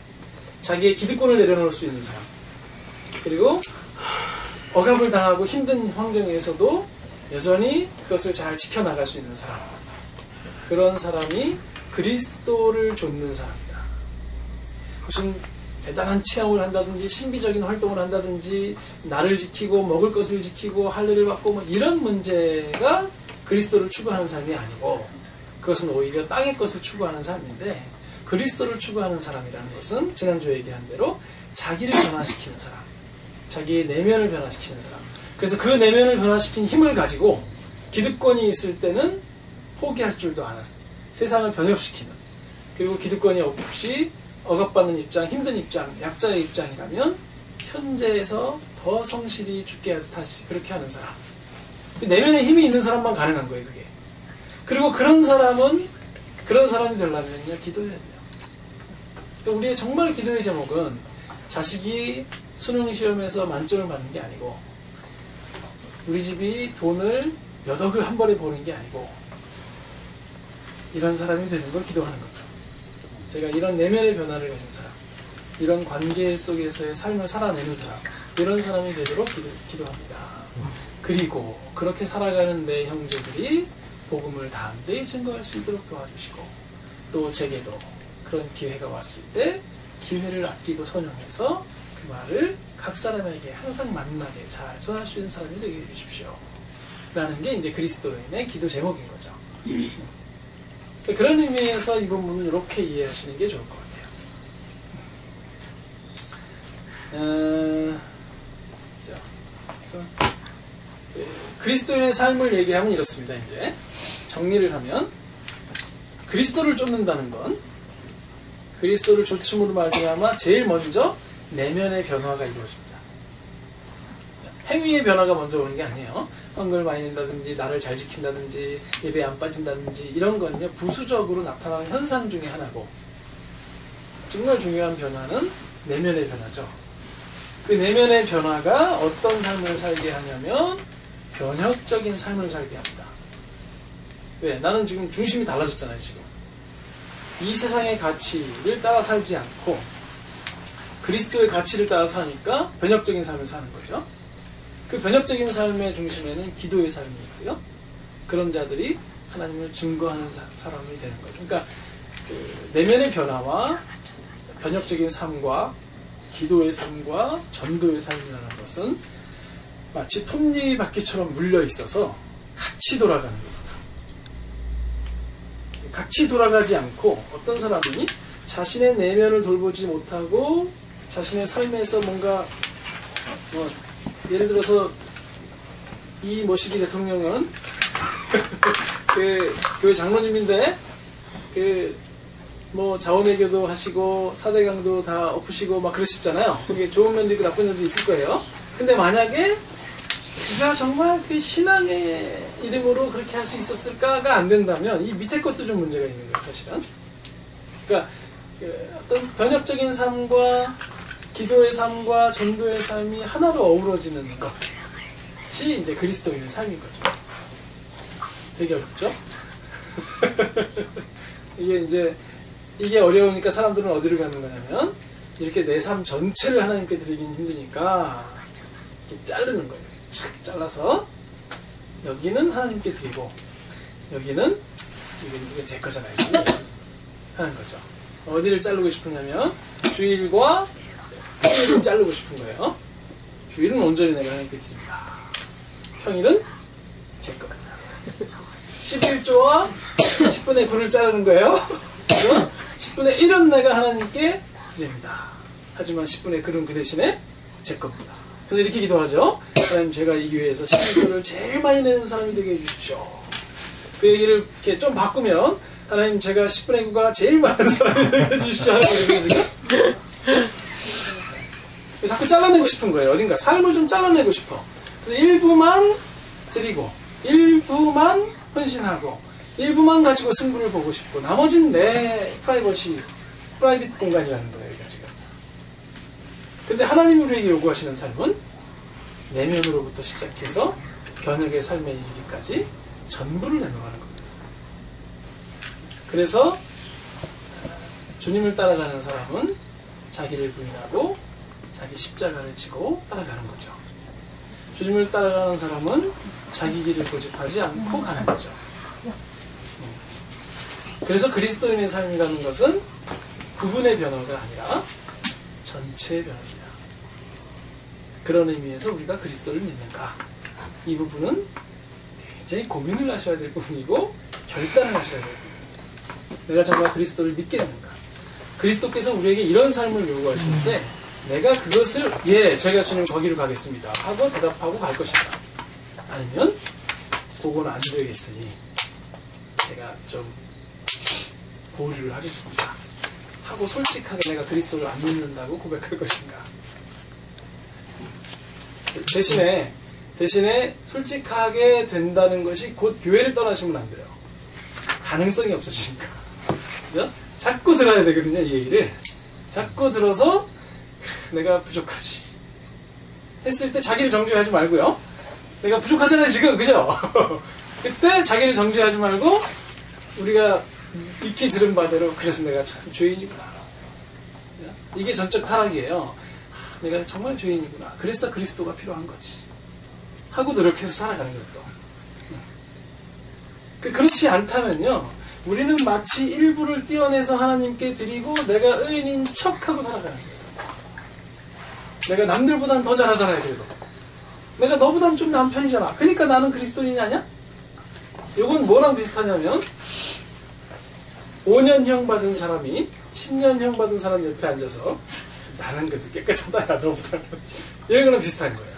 자기의 기득권을 내려놓을 수 있는 사람, 그리고 억압을 당하고 힘든 환경에서도 여전히 그것을 잘 지켜나갈 수 있는 사람, 그런 사람이 그리스도를 좇는 사람이다. 무슨 대단한 체험을 한다든지 신비적인 활동을 한다든지 나를 지키고 먹을 것을 지키고 할례를 받고 뭐 이런 문제가 그리스도를 추구하는 삶이 아니고 그것은 오히려 땅의 것을 추구하는 삶인데 그리스도를 추구하는 사람이라는 것은 지난주에 얘기한 대로 자기를 변화시키는 사람, 자기의 내면을 변화시키는 사람. 그래서 그 내면을 변화시킨 힘을 가지고 기득권이 있을 때는 포기할 줄도 아는 세상을 변혁시키는 그리고 기득권이 없이 억압받는 입장, 힘든 입장, 약자의 입장이라면 현재에서 더 성실히 죽게 다시 그렇게 하는 사람. 내면에 힘이 있는 사람만 가능한 거예요, 그게. 그리고 그런 사람이 되려면요, 기도해야 돼요. 우리의 정말 기도의 제목은 자식이 수능 시험에서 만점을 받는 게 아니고 우리 집이 돈을 몇 억을 한 번에 버는 게 아니고 이런 사람이 되는 걸 기도하는 거죠. 제가 이런 내면의 변화를 가진 사람, 이런 관계 속에서의 삶을 살아내는 사람, 이런 사람이 되도록 기도합니다. 그리고 그렇게 살아가는 내 형제들이 복음을 담대히 증거할 수 있도록 도와주시고 또 제게도 그런 기회가 왔을 때 기회를 아끼고 선용해서 그 말을 각 사람에게 항상 만나게 잘 전할 수 있는 사람이 되게 해주십시오. 라는 게 이제 그리스도인의 기도 제목인 거죠. 그런 의미에서 이 부분을 이렇게 이해하시는 게 좋을 것 같아요. 그리스도인의 삶을 얘기하면 이렇습니다. 이제 정리를 하면 그리스도를 쫓는다는 건 그리스도를 좇음으로 말미암아 제일 먼저 내면의 변화가 이루어집니다. 행위의 변화가 먼저 오는 게 아니에요. 헌금을 많이 낸다든지 나를 잘 지킨다든지 예배에 안 빠진다든지 이런 건요 부수적으로 나타나는 현상 중에 하나고 정말 중요한 변화는 내면의 변화죠. 그 내면의 변화가 어떤 삶을 살게 하냐면 변혁적인 삶을 살게 합니다. 왜? 나는 지금 중심이 달라졌잖아요. 지금 이 세상의 가치를 따라 살지 않고 그리스도의 가치를 따라 사니까 변혁적인 삶을 사는 거죠. 그 변혁적인 삶의 중심에는 기도의 삶이 있고요. 그런 자들이 하나님을 증거하는 사람이 되는 거죠. 그러니까 그 내면의 변화와 변혁적인 삶과 기도의 삶과 전도의 삶이라는 것은 마치 톱니바퀴처럼 물려 있어서 같이 돌아가는 겁니다. 같이 돌아가지 않고 어떤 사람이 자신의 내면을 돌보지 못하고 자신의 삶에서 뭔가 예를 들어서 이 모시기 대통령은 그 교회 장로님인데 뭐 자원외교도 하시고 사대강도 다 엎으시고 막 그러시잖아요. 그게 좋은 면도 있고 나쁜 면도 있을 거예요. 근데 만약에 그가 정말 그 신앙의 이름으로 그렇게 할 수 있었을까가 안 된다면 이 밑에 것도 좀 문제가 있는 거예요, 사실은. 그러니까 어떤 변혁적인 삶과 기도의 삶과 전도의 삶이 하나로 어우러지는 것이 이제 그리스도인의 삶인 거죠. 되게 어렵죠? 이게 어려우니까 사람들은 어디로 가는 거냐면 이렇게 내 삶 전체를 하나님께 드리긴 힘드니까 이렇게 자르는 거예요. 착 잘라서 여기는 하나님께 드리고 여기는 이게 제 거잖아요. 하는 거죠. 어디를 자르고 싶으냐면 주일과 평일은 자르고 싶은 거예요. 주일은 온전히 내가 하나님께 드립니다. 평일은 제 겁니다. 11조와 10분의 9를 자르는 거예요. 10분의 1은 내가 하나님께 드립니다. 하지만 10분의 9는 그 대신에 제 겁니다. 그래서 이렇게 기도하죠. 하나님, 제가 이 교회에서 11조를 제일 많이 내는 사람이 되게 해주십시오. 그 얘기를 이렇게 좀 바꾸면 하나님, 제가 10분의 9가 제일 많은 사람이 되게 해주십시오. 하는 거죠, 지금. 자꾸 잘라내고 싶은 거예요. 어딘가 삶을 좀 잘라내고 싶어. 그래서 일부만 드리고 일부만 헌신하고 일부만 가지고 승부를 보고 싶고 나머지는 내 프라이빗 공간이라는 거예요. 지금. 근데 하나님이 우리에게 요구하시는 삶은 내면으로부터 시작해서 변혁의 삶에 이르기까지 전부를 내놓으라는 겁니다. 그래서 주님을 따라가는 사람은 자기를 부인하고 자기 십자가를 지고 따라가는 거죠. 주님을 따라가는 사람은 자기 길을 고집하지 않고 가는 거죠. 그래서 그리스도인의 삶이라는 것은 부분의 변화가 아니라 전체의 변화입니다. 그런 의미에서 우리가 그리스도를 믿는가? 이 부분은 굉장히 고민을 하셔야 될 부분이고 결단을 하셔야 될 부분입니다. 내가 정말 그리스도를 믿겠는가? 그리스도께서 우리에게 이런 삶을 요구하시는데 내가 그것을 제가 주님 거기로 가겠습니다 하고 대답하고 갈 것인가? 아니면 그거는 안 되겠으니 제가 좀 보류를 하겠습니다 하고 솔직하게 내가 그리스도를 안 믿는다고 고백할 것인가? 대신에 솔직하게 된다는 것이 곧 교회를 떠나시면 안 돼요. 가능성이 없으시니까. 그죠? 자꾸 들어야 되거든요, 이 얘기를. 자꾸 들어서 내가 부족하지 했을 때 자기를 정죄하지 말고요. 내가 부족하잖아요, 지금. 그죠? 그때 자기를 정죄하지 말고 우리가 익히 들은 바대로 그래서 내가 참 죄인이구나. 이게 전적 타락이에요. 내가 정말 죄인이구나. 그래서 그리스도가 필요한 거지. 하고 노력해서 살아가는 것도. 그렇지 않다면요. 우리는 마치 일부를 떼어내서 하나님께 드리고 내가 의인인 척하고 살아가는 거예요. 내가 남들보단 더 잘하잖아요. 그래도. 내가 너보단 좀 나은 편이잖아. 그러니까 나는 그리스도인이 아니야? 이건 뭐랑 비슷하냐면 5년형 받은 사람이 10년형 받은 사람 옆에 앉아서 나는 그래도 깨끗하다 야 너보다 이런 거랑 비슷한 거예요.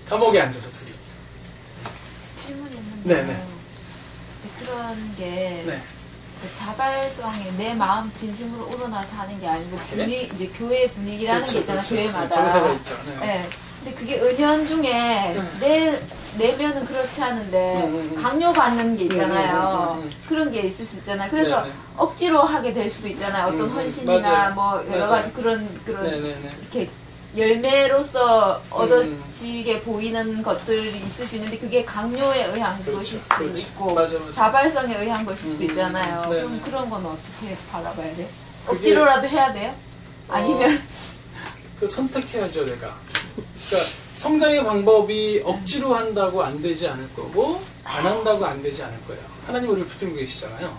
감옥에 앉아서 둘이. 질문이 있는데 네네. 그런 게 네. 자발성에 내 마음 진심으로 우러나서 하는 게 아니고 네. 이제 교회 분위기라는 그렇죠, 게 있잖아. 그렇죠. 교회마다. 정서가 있죠. 네. 네. 근데 그게 은연중에 내면은 그렇지 않은데 강요받는 게 있잖아요. 그런 게 있을 수 있잖아요. 그래서 네네. 억지로 하게 될 수도 있잖아요. 어떤 헌신이나 맞아요. 뭐 여러 맞아요. 가지 그런 네네네. 이렇게 열매로서 얻어지게 보이는 것들이 있을 수 있는데 그게 강요에 의한 그렇죠, 것일 수도 그렇죠. 있고 맞아. 자발성에 의한 것일 수도 있잖아요. 네네. 그럼 그런 건 어떻게 바라봐야 돼? 그게- 억지로라도 해야 돼요? 아니면 선택해야죠, 내가. 그러니까 성장의 방법이 억지로 한다고 안 되지 않을 거고 안 한다고 안 되지 않을 거예요. 하나님 우리를 붙들고 계시잖아요.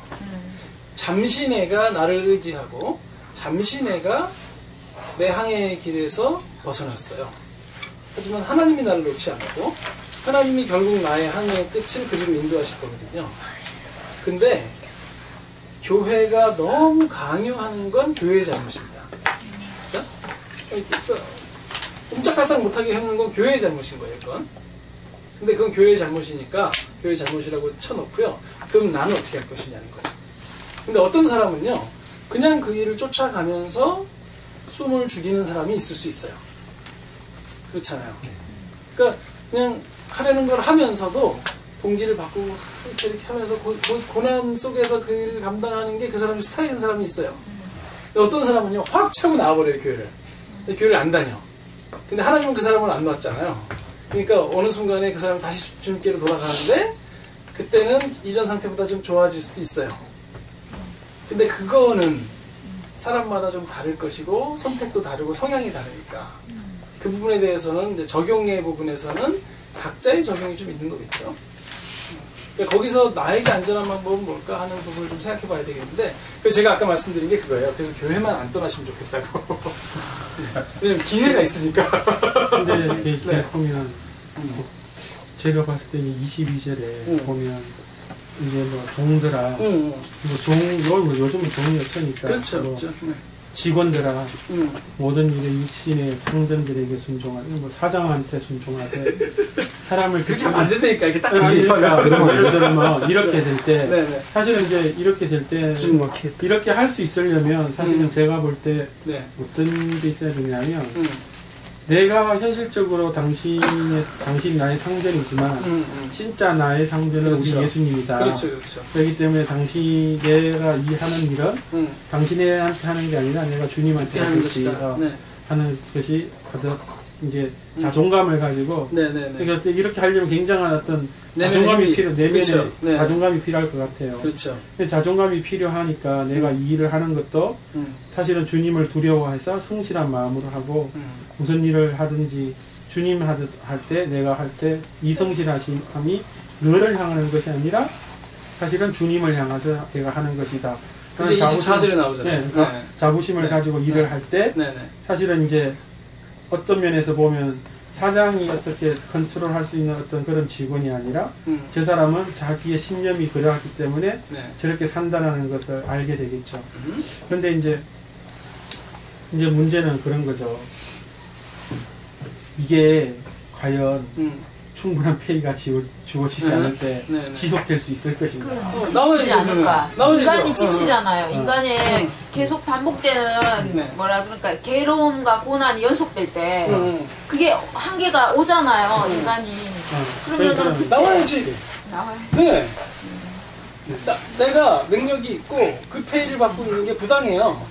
잠시 내가 나를 의지하고 잠시 내가 내 항해의 길에서 벗어났어요. 하지만 하나님이 나를 놓지 않고 하나님이 결국 나의 항해의 끝을 그리로 인도하실 거거든요. 근데 교회가 너무 강요하는 건 교회의 잘못입니다. 그렇죠? 꼼짝살짝 못하게 해놓는 건 교회의 잘못인 거예요, 그건. 근데 그건 교회의 잘못이니까 교회의 잘못이라고 쳐놓고요. 그럼 나는 어떻게 할 것이냐는 거죠. 근데 어떤 사람은요, 그냥 그 일을 쫓아가면서 숨을 죽이는 사람이 있을 수 있어요. 그렇잖아요. 그러니까 그냥 하려는 걸 하면서도 동기를 바꾸고 이렇게 하면서 고난 속에서 그 일을 감당하는 게 그 사람의 스타일인 사람이 있어요. 근데 어떤 사람은요, 확 차고 나와버려요, 교회를. 근데 교회를 안 다녀. 근데 하나님은 그 사람을 안 놨잖아요. 그러니까 어느 순간에 그 사람이 다시 주님께로 돌아가는데 그때는 이전 상태보다 좀 좋아질 수도 있어요. 근데 그거는 사람마다 좀 다를 것이고 선택도 다르고 성향이 다르니까 그 부분에 대해서는 이제 적용의 부분에서는 각자의 적용이 좀 있는 거겠죠. 그러니까 거기서 나에게 안전한 방법은 뭘까 하는 부분을 좀 생각해 봐야 되겠는데 제가 아까 말씀드린 게 그거예요. 그래서 교회만 안 떠나시면 좋겠다고. 왜냐면 기회가 있으니까. 근데 이렇게 네. 보면 제가 봤을 때는 22절에 보면 이제 뭐 종들아 요즘은 종이 없으니까 그렇죠. 뭐 그렇죠. 직원들아 모든 일에 육신의 상전들에게 순종하되 뭐 사장한테 순종하되 사람을 그렇게 하면 안 된다니까. 이게 딱 그게 그러니까 예를 들면 이렇게 될 때 네네. 사실은 이제 이렇게 될 때 이렇게 할 수 있으려면 사실은 제가 볼 때 네. 어떤 게 있어야 되냐면 내가 현실적으로 당신 나의 상전이지만 진짜 나의 상전은 그렇죠. 우리 예수님이다. 그렇죠. 그렇죠. 그렇기 때문에 내가 이 하는 일은 당신한테 하는 게 아니라 내가 주님한테 하는 것이다. 네. 하는 것이 가득 이제 자존감을 가지고 네네네. 그러니까 이렇게 하려면 굉장한 어떤 내면의 자존감이 내면에 그렇죠. 네. 자존감이 필요할 것 같아요. 그렇죠. 근데 자존감이 필요하니까 내가 이 일을 하는 것도 사실은 주님을 두려워해서 성실한 마음으로 하고 무슨 일을 하든지 주님 할 때 내가 할 때 이 성실하심이 너를 향하는 것이 아니라 사실은 주님을 향해서 내가 하는 것이다. 그게 24절에 나오잖아요. 네, 그러니까 자부심을 네. 가지고 일을 네. 할 때 네네. 사실은 이제 어떤 면에서 보면 사장이 어떻게 컨트롤할 수 있는 어떤 그런 직원이 아니라 저 사람은 자기의 신념이 그러하기 때문에 네. 저렇게 산다는 것을 알게 되겠죠. 그런데 이제 문제는 그런 거죠. 이게 과연 충분한 페이가 주어지지 않을 때 지속될 수 있을 것인가. 지치지 않을까. 인간이 지치잖아요. 어. 인간이 계속 반복되는 네. 뭐라 그럴까 괴로움과 고난이 연속될 때 그게 한계가 오잖아요. 인간이. 그러면은 그때 나와야지. 나와야 네. 내가 능력이 있고 그 페이를 받고 있는 게 부당해요.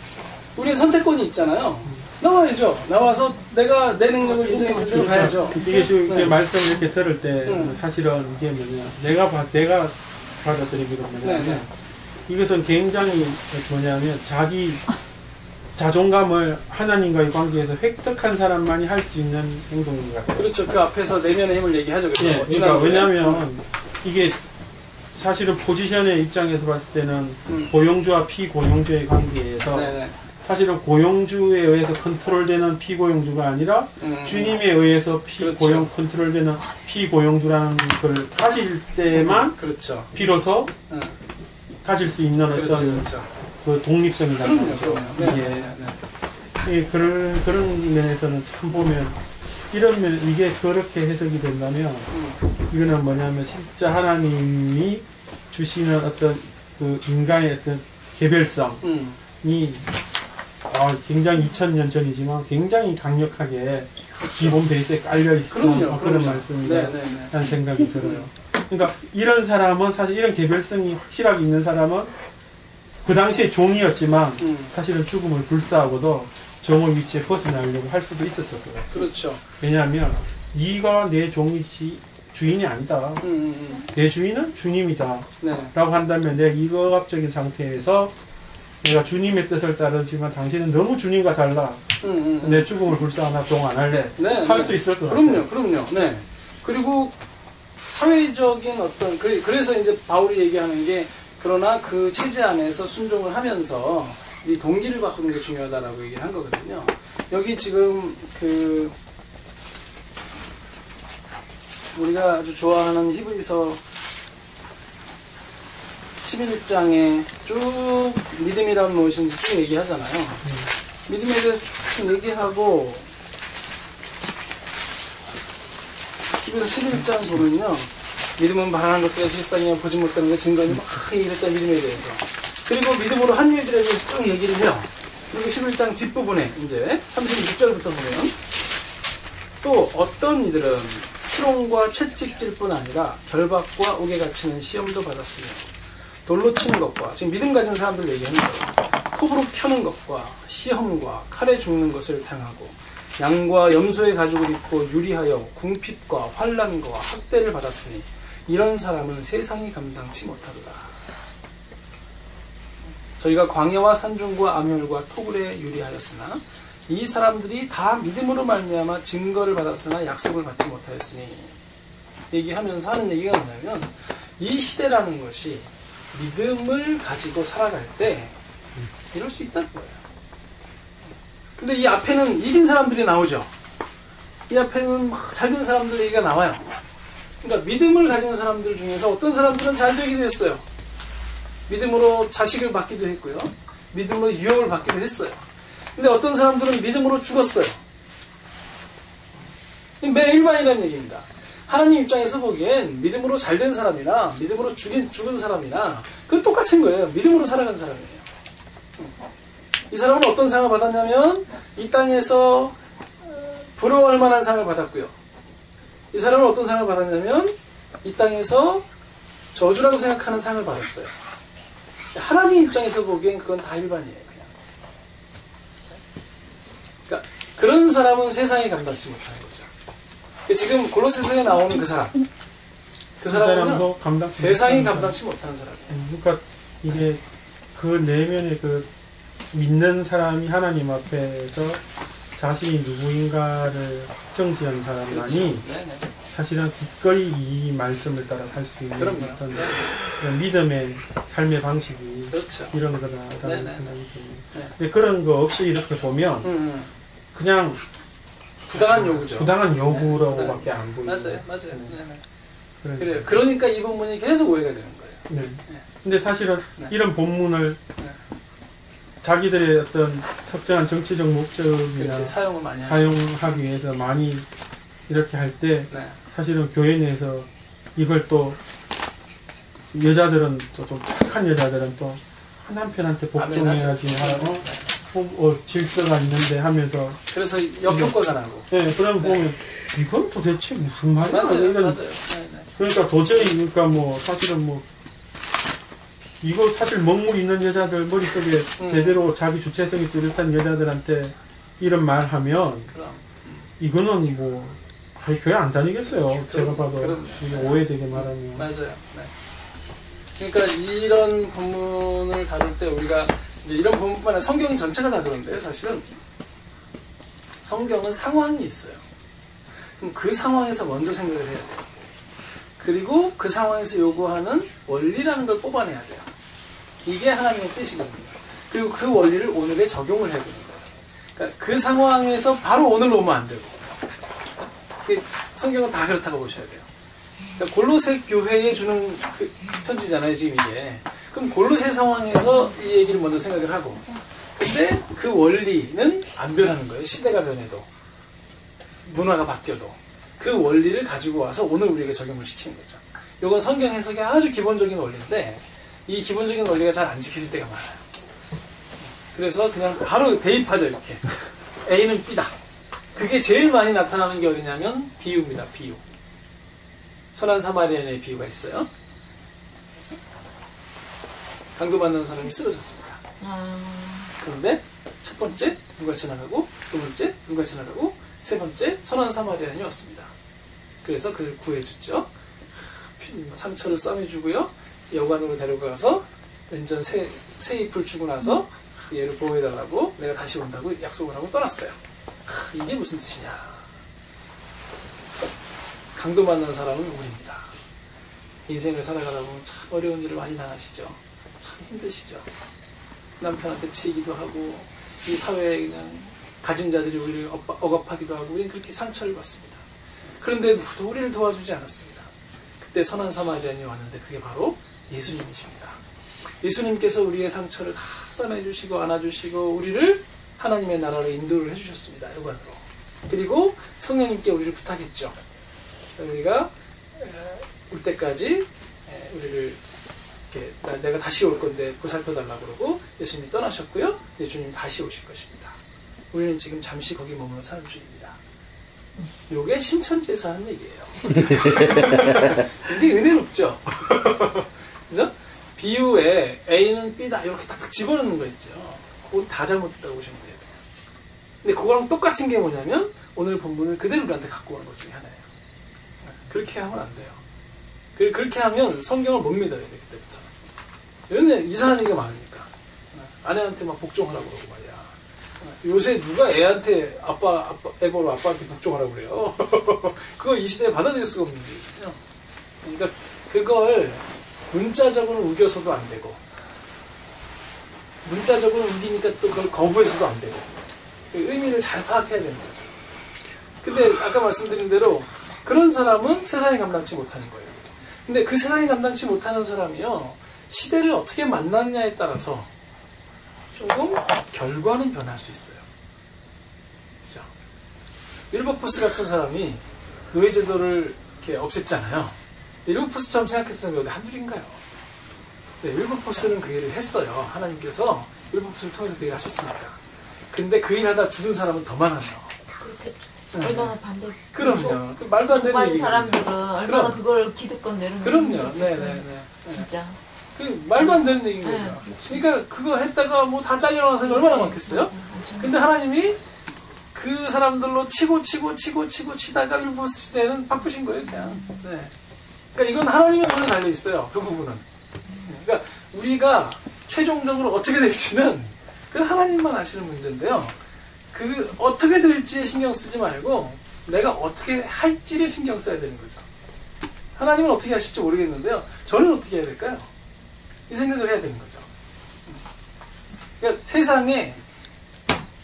우리는 선택권이 있잖아요. 나와야죠. 나와서 내가 내 능력을 인정해 주러 가야죠. 이게 지금 이렇게 말씀을 이렇게 들을 때 사실은 이게 뭐냐 내가 받아들이기로 뭐냐면 이것은 굉장히 뭐냐면 자기 자존감을 하나님과의 관계에서 획득한 사람만이 할 수 있는 행동인 것 같아요. 그렇죠. 그 앞에서 내면의 힘을 얘기하죠. 예, 그러니까 왜냐하면 이게 사실은 포지션의 입장에서 봤을 때는 고용주와 피고용주의 관계에서 네네. 사실은 고용주에 의해서 컨트롤되는 피고용주가 아니라 주님에 의해서 피고용 그렇죠. 컨트롤되는 피고용주라는 걸 가질 때만 그렇죠. 비로소 가질 수 있는 그렇죠. 어떤 그렇죠. 그 독립성이라는 거죠. 네. 그런 면에서는 참 보면 이런 면 이게 그렇게 해석이 된다면 이거는 뭐냐면 진짜 하나님이 주시는 어떤 그 인간의 어떤 개별성이 굉장히 2000년 전이지만 굉장히 강력하게 기본 베이스에 깔려 있는 그런 말씀이라는 생각이 들어요. 그러니까 이런 사람은 사실 이런 개별성이 확실하게 있는 사람은 그 당시에 종이었지만 사실은 죽음을 불사하고도 종의 위치에 벗어나려고 할 수도 있었을 거예요. 그렇죠. 왜냐하면 네가 내 종이지 주인이 아니다. 내 주인은 주님이다. 네. 라고 한다면 내가 이거학적인 상태에서 내가 주님의 뜻을 따르지만 당신은 너무 주님과 달라. 내 죽음을 불사하나 종 안 할래. 할 수 있을 것 같아요. 그럼요. 네. 그리고 사회적인 어떤 그래서 이제 바울이 얘기하는 게 그러나 그 체제 안에서 순종을 하면서 네 동기를 바꾸는 게 중요하다라고 얘기를 한 거거든요. 여기 지금 그 우리가 아주 좋아하는 히브리서 11장에 쭉 믿음이란 무엇인지 쭉 얘기하잖아요. 믿음에 대해서 쭉 얘기하고 히브리서 11장 보면요. 믿음은 바라는 것들의 실상이야 보지 못하는 것 증거니 막 얘기했잖아요. 믿음에 대해서. 그리고 믿음으로 한 일들에 대해서 쭉 얘기를 해요. 그리고 11장 뒷부분에 이제 36절부터 보면 또 어떤 이들은 수롱과 채찍질 뿐 아니라 결박과 옥에 갇히는 시험도 받았으며 돌로 치는 것과 지금 믿음 가진 사람들 얘기하는 거예요. 톱으로 켜는 것과 시험과 칼에 죽는 것을 당하고 양과 염소의 가죽을 입고 유리하여 궁핍과 환난과 학대를 받았으니 이런 사람은 세상이 감당치 못하도다. 저희가 광야와 산중과 암혈과 토굴에 유리하였으나 이 사람들이 다 믿음으로 말미암아 증거를 받았으나 약속을 받지 못하였으니 얘기하면서 하는 얘기가 뭐냐면 이 시대라는 것이 믿음을 가지고 살아갈 때 이럴 수 있다는 거예요. 근데 이 앞에는 이긴 사람들이 나오죠. 이 앞에는 막 잘된 사람들 얘기가 나와요. 그러니까 믿음을 가진 사람들 중에서 어떤 사람들은 잘 되기도 했어요. 믿음으로 자식을 받기도 했고요. 믿음으로 유업을 받기도 했어요. 근데 어떤 사람들은 믿음으로 죽었어요. 매 일반이라는 얘기입니다. 하나님 입장에서 보기엔 믿음으로 잘된 사람이나 믿음으로 죽은 사람이나 그건 똑같은 거예요. 믿음으로 살아간 사람이에요. 이 사람은 어떤 상을 받았냐면 이 땅에서 부러워할 만한 상을 받았고요. 이 사람은 어떤 상을 받았냐면 이 땅에서 저주라고 생각하는 상을 받았어요. 하나님 입장에서 보기엔 그건 다 일반이에요. 그냥. 그러니까 그런 사람은 세상에 감당치 못하는 거죠. 지금 골로새서에 나오는 그 사람은요, 세상이 감당치 못하는 사람이에요. 그러니까 이게 그 내면의 그 믿는 사람이 하나님 앞에서 자신이 누구인가를 확정지은 사람만이 사실은 기꺼이 이 말씀을 따라 살 수 있는 그럼요. 어떤 그런 믿음의 삶의 방식이 그렇죠. 이런 거다라는 네네. 생각이 듭니다. 네. 근데 그런 거 없이 이렇게 보면 그냥 부당한 요구죠. 부당한 요구라고밖에 네. 안 보이고. 맞아요. 네. 그래요. 그러니까 이 본문이 계속 오해가 되는 거예요. 네. 네. 근데 사실은 네. 이런 본문을 네. 자기들의 어떤 특정한 정치적 목적이나 그렇지, 사용을 많이 하죠. 사용하기 위해서 많이 이렇게 할 때 네. 사실은 교회 내에서 이걸 또 여자들은 또 좀 착한 여자들은 또 남편한테 복종해야지 하고 질서가 있는데 하면서 그래서 역효과가 나고. 네, 그럼 네. 보면 이건 도대체 무슨 말이야? 맞아요. 이런 맞아요. 네, 네. 그러니까 도저히 그러니까 뭐 사실은 뭐 이거 사실 먹물 있는 여자들 머릿속에 제대로 자기 주체성이 뚜렷한 여자들한테 이런 말 하면 그럼. 이거는 뭐 교회 안 다니겠어요. 제가 봐도 이게 네. 오해되게 말하면. 맞아요. 네. 그러니까 이런 본문을 다룰 때 우리가 이제 이런 본문뿐만 아니라 성경 전체가 다 그런데요. 사실은 성경은 상황이 있어요. 그럼 그 상황에서 먼저 생각을 해야 돼요. 그리고 그 상황에서 요구하는 원리라는 걸 뽑아내야 돼요. 이게 하나님의 뜻이거든요. 그리고 그 원리를 오늘에 적용을 해야 되는 거예요. 그러니까 그 상황에서 바로 오늘로 오면 안 되고. 성경은 다 그렇다고 보셔야 돼요. 그러니까 골로새 교회에 주는 그 편지잖아요, 지금 이게. 그럼 골로새 상황에서 이 얘기를 먼저 생각을 하고. 근데 그 원리는 안 변하는 거예요. 시대가 변해도. 문화가 바뀌어도. 그 원리를 가지고 와서 오늘 우리에게 적용을 시키는 거죠. 이건 성경 해석의 아주 기본적인 원리인데 이 기본적인 원리가 잘 안 지켜질 때가 많아요. 그래서 그냥 바로 대입하죠, 이렇게. A는 B다. 그게 제일 많이 나타나는 게 어디냐면 비유입니다. 비유. 선한 사마리아인의 비유가 있어요. 강도 만난 사람이 쓰러졌습니다. 그런데 첫 번째 누가 지나가고, 두 번째 누가 지나가고, 세 번째 선한 사마리아인이 왔습니다. 그래서 그를 구해줬죠. 상처를 싸매주고요. 여관으로 데려가서 왼전 새 잎을 주고 나서 얘를 보호해달라고 내가 다시 온다고 약속을 하고 떠났어요. 이게 무슨 뜻이냐. 강도 만난 사람은 우리입니다. 인생을 살아가다 보면 참 어려운 일을 많이 당하시죠. 참 힘드시죠. 남편한테 치기도 하고 이 사회에 그냥 가진 자들이 우리를 억압하기도 하고 우리는 그렇게 상처를 받습니다. 그런데 누구도 우리를 도와주지 않았습니다. 그때 선한 사마리아인이 왔는데 그게 바로 예수님이십니다. 예수님께서 우리의 상처를 다 싸매주시고 안아주시고 우리를 하나님의 나라로 인도를 해주셨습니다. 여관으로. 그리고 성령님께 우리를 부탁했죠. 우리가 올 때까지 우리를 이렇게 내가 다시 올 건데 보살펴달라고 그러고 예수님이 떠나셨고요. 예수님이 다시 오실 것입니다. 우리는 지금 잠시 거기 머물러 사는 중입니다. 요게 신천지에서 하는 얘기예요. 굉장히 은혜롭죠? 그죠? 비유에 A는 B다 이렇게 딱딱 집어넣는 거 있죠. 그건 다 잘못됐다고 보시면 돼요. 근데 그거랑 똑같은 게 뭐냐면 오늘 본문을 그대로 우리한테 갖고 오는 것 중에 하나예요. 그렇게 하면 안 돼요. 그렇게 하면 성경을 못 믿어요. 이제 그때부터. 왜냐면 이상한 얘기가 많으니까. 아내한테 막 복종하라고 그러고 말이야. 요새 누가 애한테 애 보러 아빠한테 복종하라고 그래요. 그거 이 시대에 받아들일 수가 없는 일이거든요. 그러니까 그걸 문자적으로 우겨서도 안 되고 문자적으로 우기니까 또 그걸 거부해서도 안 되고 의미를 잘 파악해야 되는 거죠. 근데 아까 말씀드린 대로 그런 사람은 세상에 감당치 못하는 거예요. 근데 그 세상에 감당치 못하는 사람이요 시대를 어떻게 만나느냐에 따라서 조금 결과는 변할 수 있어요. 그죠? 윌버포스 같은 사람이 노예제도를 이렇게 없앴잖아요. 윌버포스처럼 생각했던 게 어디 한둘인가요? 네, 윌버포스는 그 일을 했어요. 하나님께서 윌버포스를 통해서 그 일을 하셨으니까. 근데 그 일하다 죽은 사람은 더 많아요. 얼마나 반대. 그럼요. 그 말도 안 되는 얘기예요. 사람들은 얼마나 그걸 기득권 내는. 그럼요. 네네네. 진짜. 그 말도 안 되는 얘기인 거죠. 그러니까 그거 했다가 뭐 다 잘려나가는 사람이 얼마나 많겠어요? 근데 하나님이 그 사람들로 치다가 윌버포스 시대는 바꾸신 거예요, 그냥. 네. 그러니까 이건 하나님의 손에 달려 있어요. 그 부분은. 그러니까 우리가 최종적으로 어떻게 될지는 그 하나님만 아시는 문제인데요. 그 어떻게 될지에 신경 쓰지 말고 내가 어떻게 할지를 신경 써야 되는 거죠. 하나님은 어떻게 하실지 모르겠는데요. 저는 어떻게 해야 될까요? 이 생각을 해야 되는 거죠. 그러니까 세상에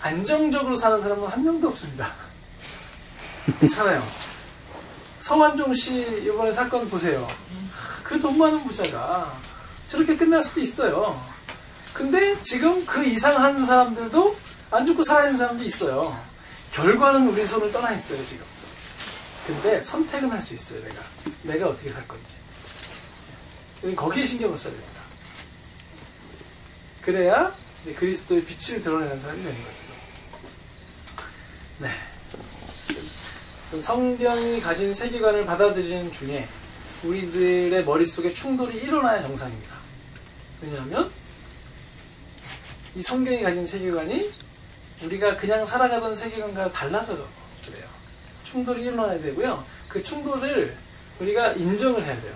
안정적으로 사는 사람은 한 명도 없습니다. 괜찮아요. 서완종 씨 이번에 사건 보세요. 그 돈 많은 부자가 저렇게 끝날 수도 있어요. 근데 지금 그 이상한 사람들도 안 죽고 살아있는 사람도 있어요. 결과는 우리 손을 떠나 있어요, 지금. 근데 선택은 할 수 있어요, 내가 어떻게 살 건지. 거기에 신경을 써야 됩니다. 그래야 그리스도의 빛을 드러내는 사람이 되는 거죠. 네. 성경이 가진 세계관을 받아들이는 중에 우리들의 머릿속에 충돌이 일어나야 정상입니다. 왜냐하면 이 성경이 가진 세계관이 우리가 그냥 살아가던 세계관과 달라서 그래요. 충돌이 일어나야 되고요. 그 충돌을 우리가 인정을 해야 돼요.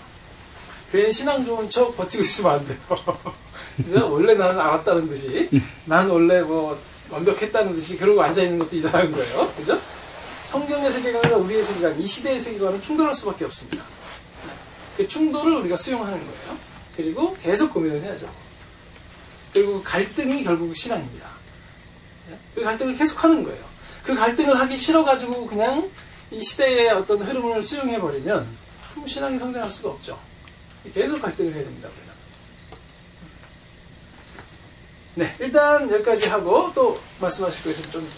괜히 신앙 좋은 척 버티고 있으면 안 돼요. 그죠? 원래 나는 알았다는 듯이, 난 원래 뭐 완벽했다는 듯이 그러고 앉아있는 것도 이상한 거예요. 그죠? 성경의 세계관과 우리의 세계관, 이 시대의 세계관은 충돌할 수밖에 없습니다. 그 충돌을 우리가 수용하는 거예요. 그리고 계속 고민을 해야죠. 그리고 갈등이 결국 신앙입니다. 그 갈등을 계속 하는 거예요. 그 갈등을 하기 싫어가지고 그냥 이 시대의 어떤 흐름을 수용해버리면 그럼 신앙이 성장할 수가 없죠. 계속 갈등을 해야 됩니다. 우리는. 네, 일단 여기까지 하고 또 말씀하실 거 있으면 좀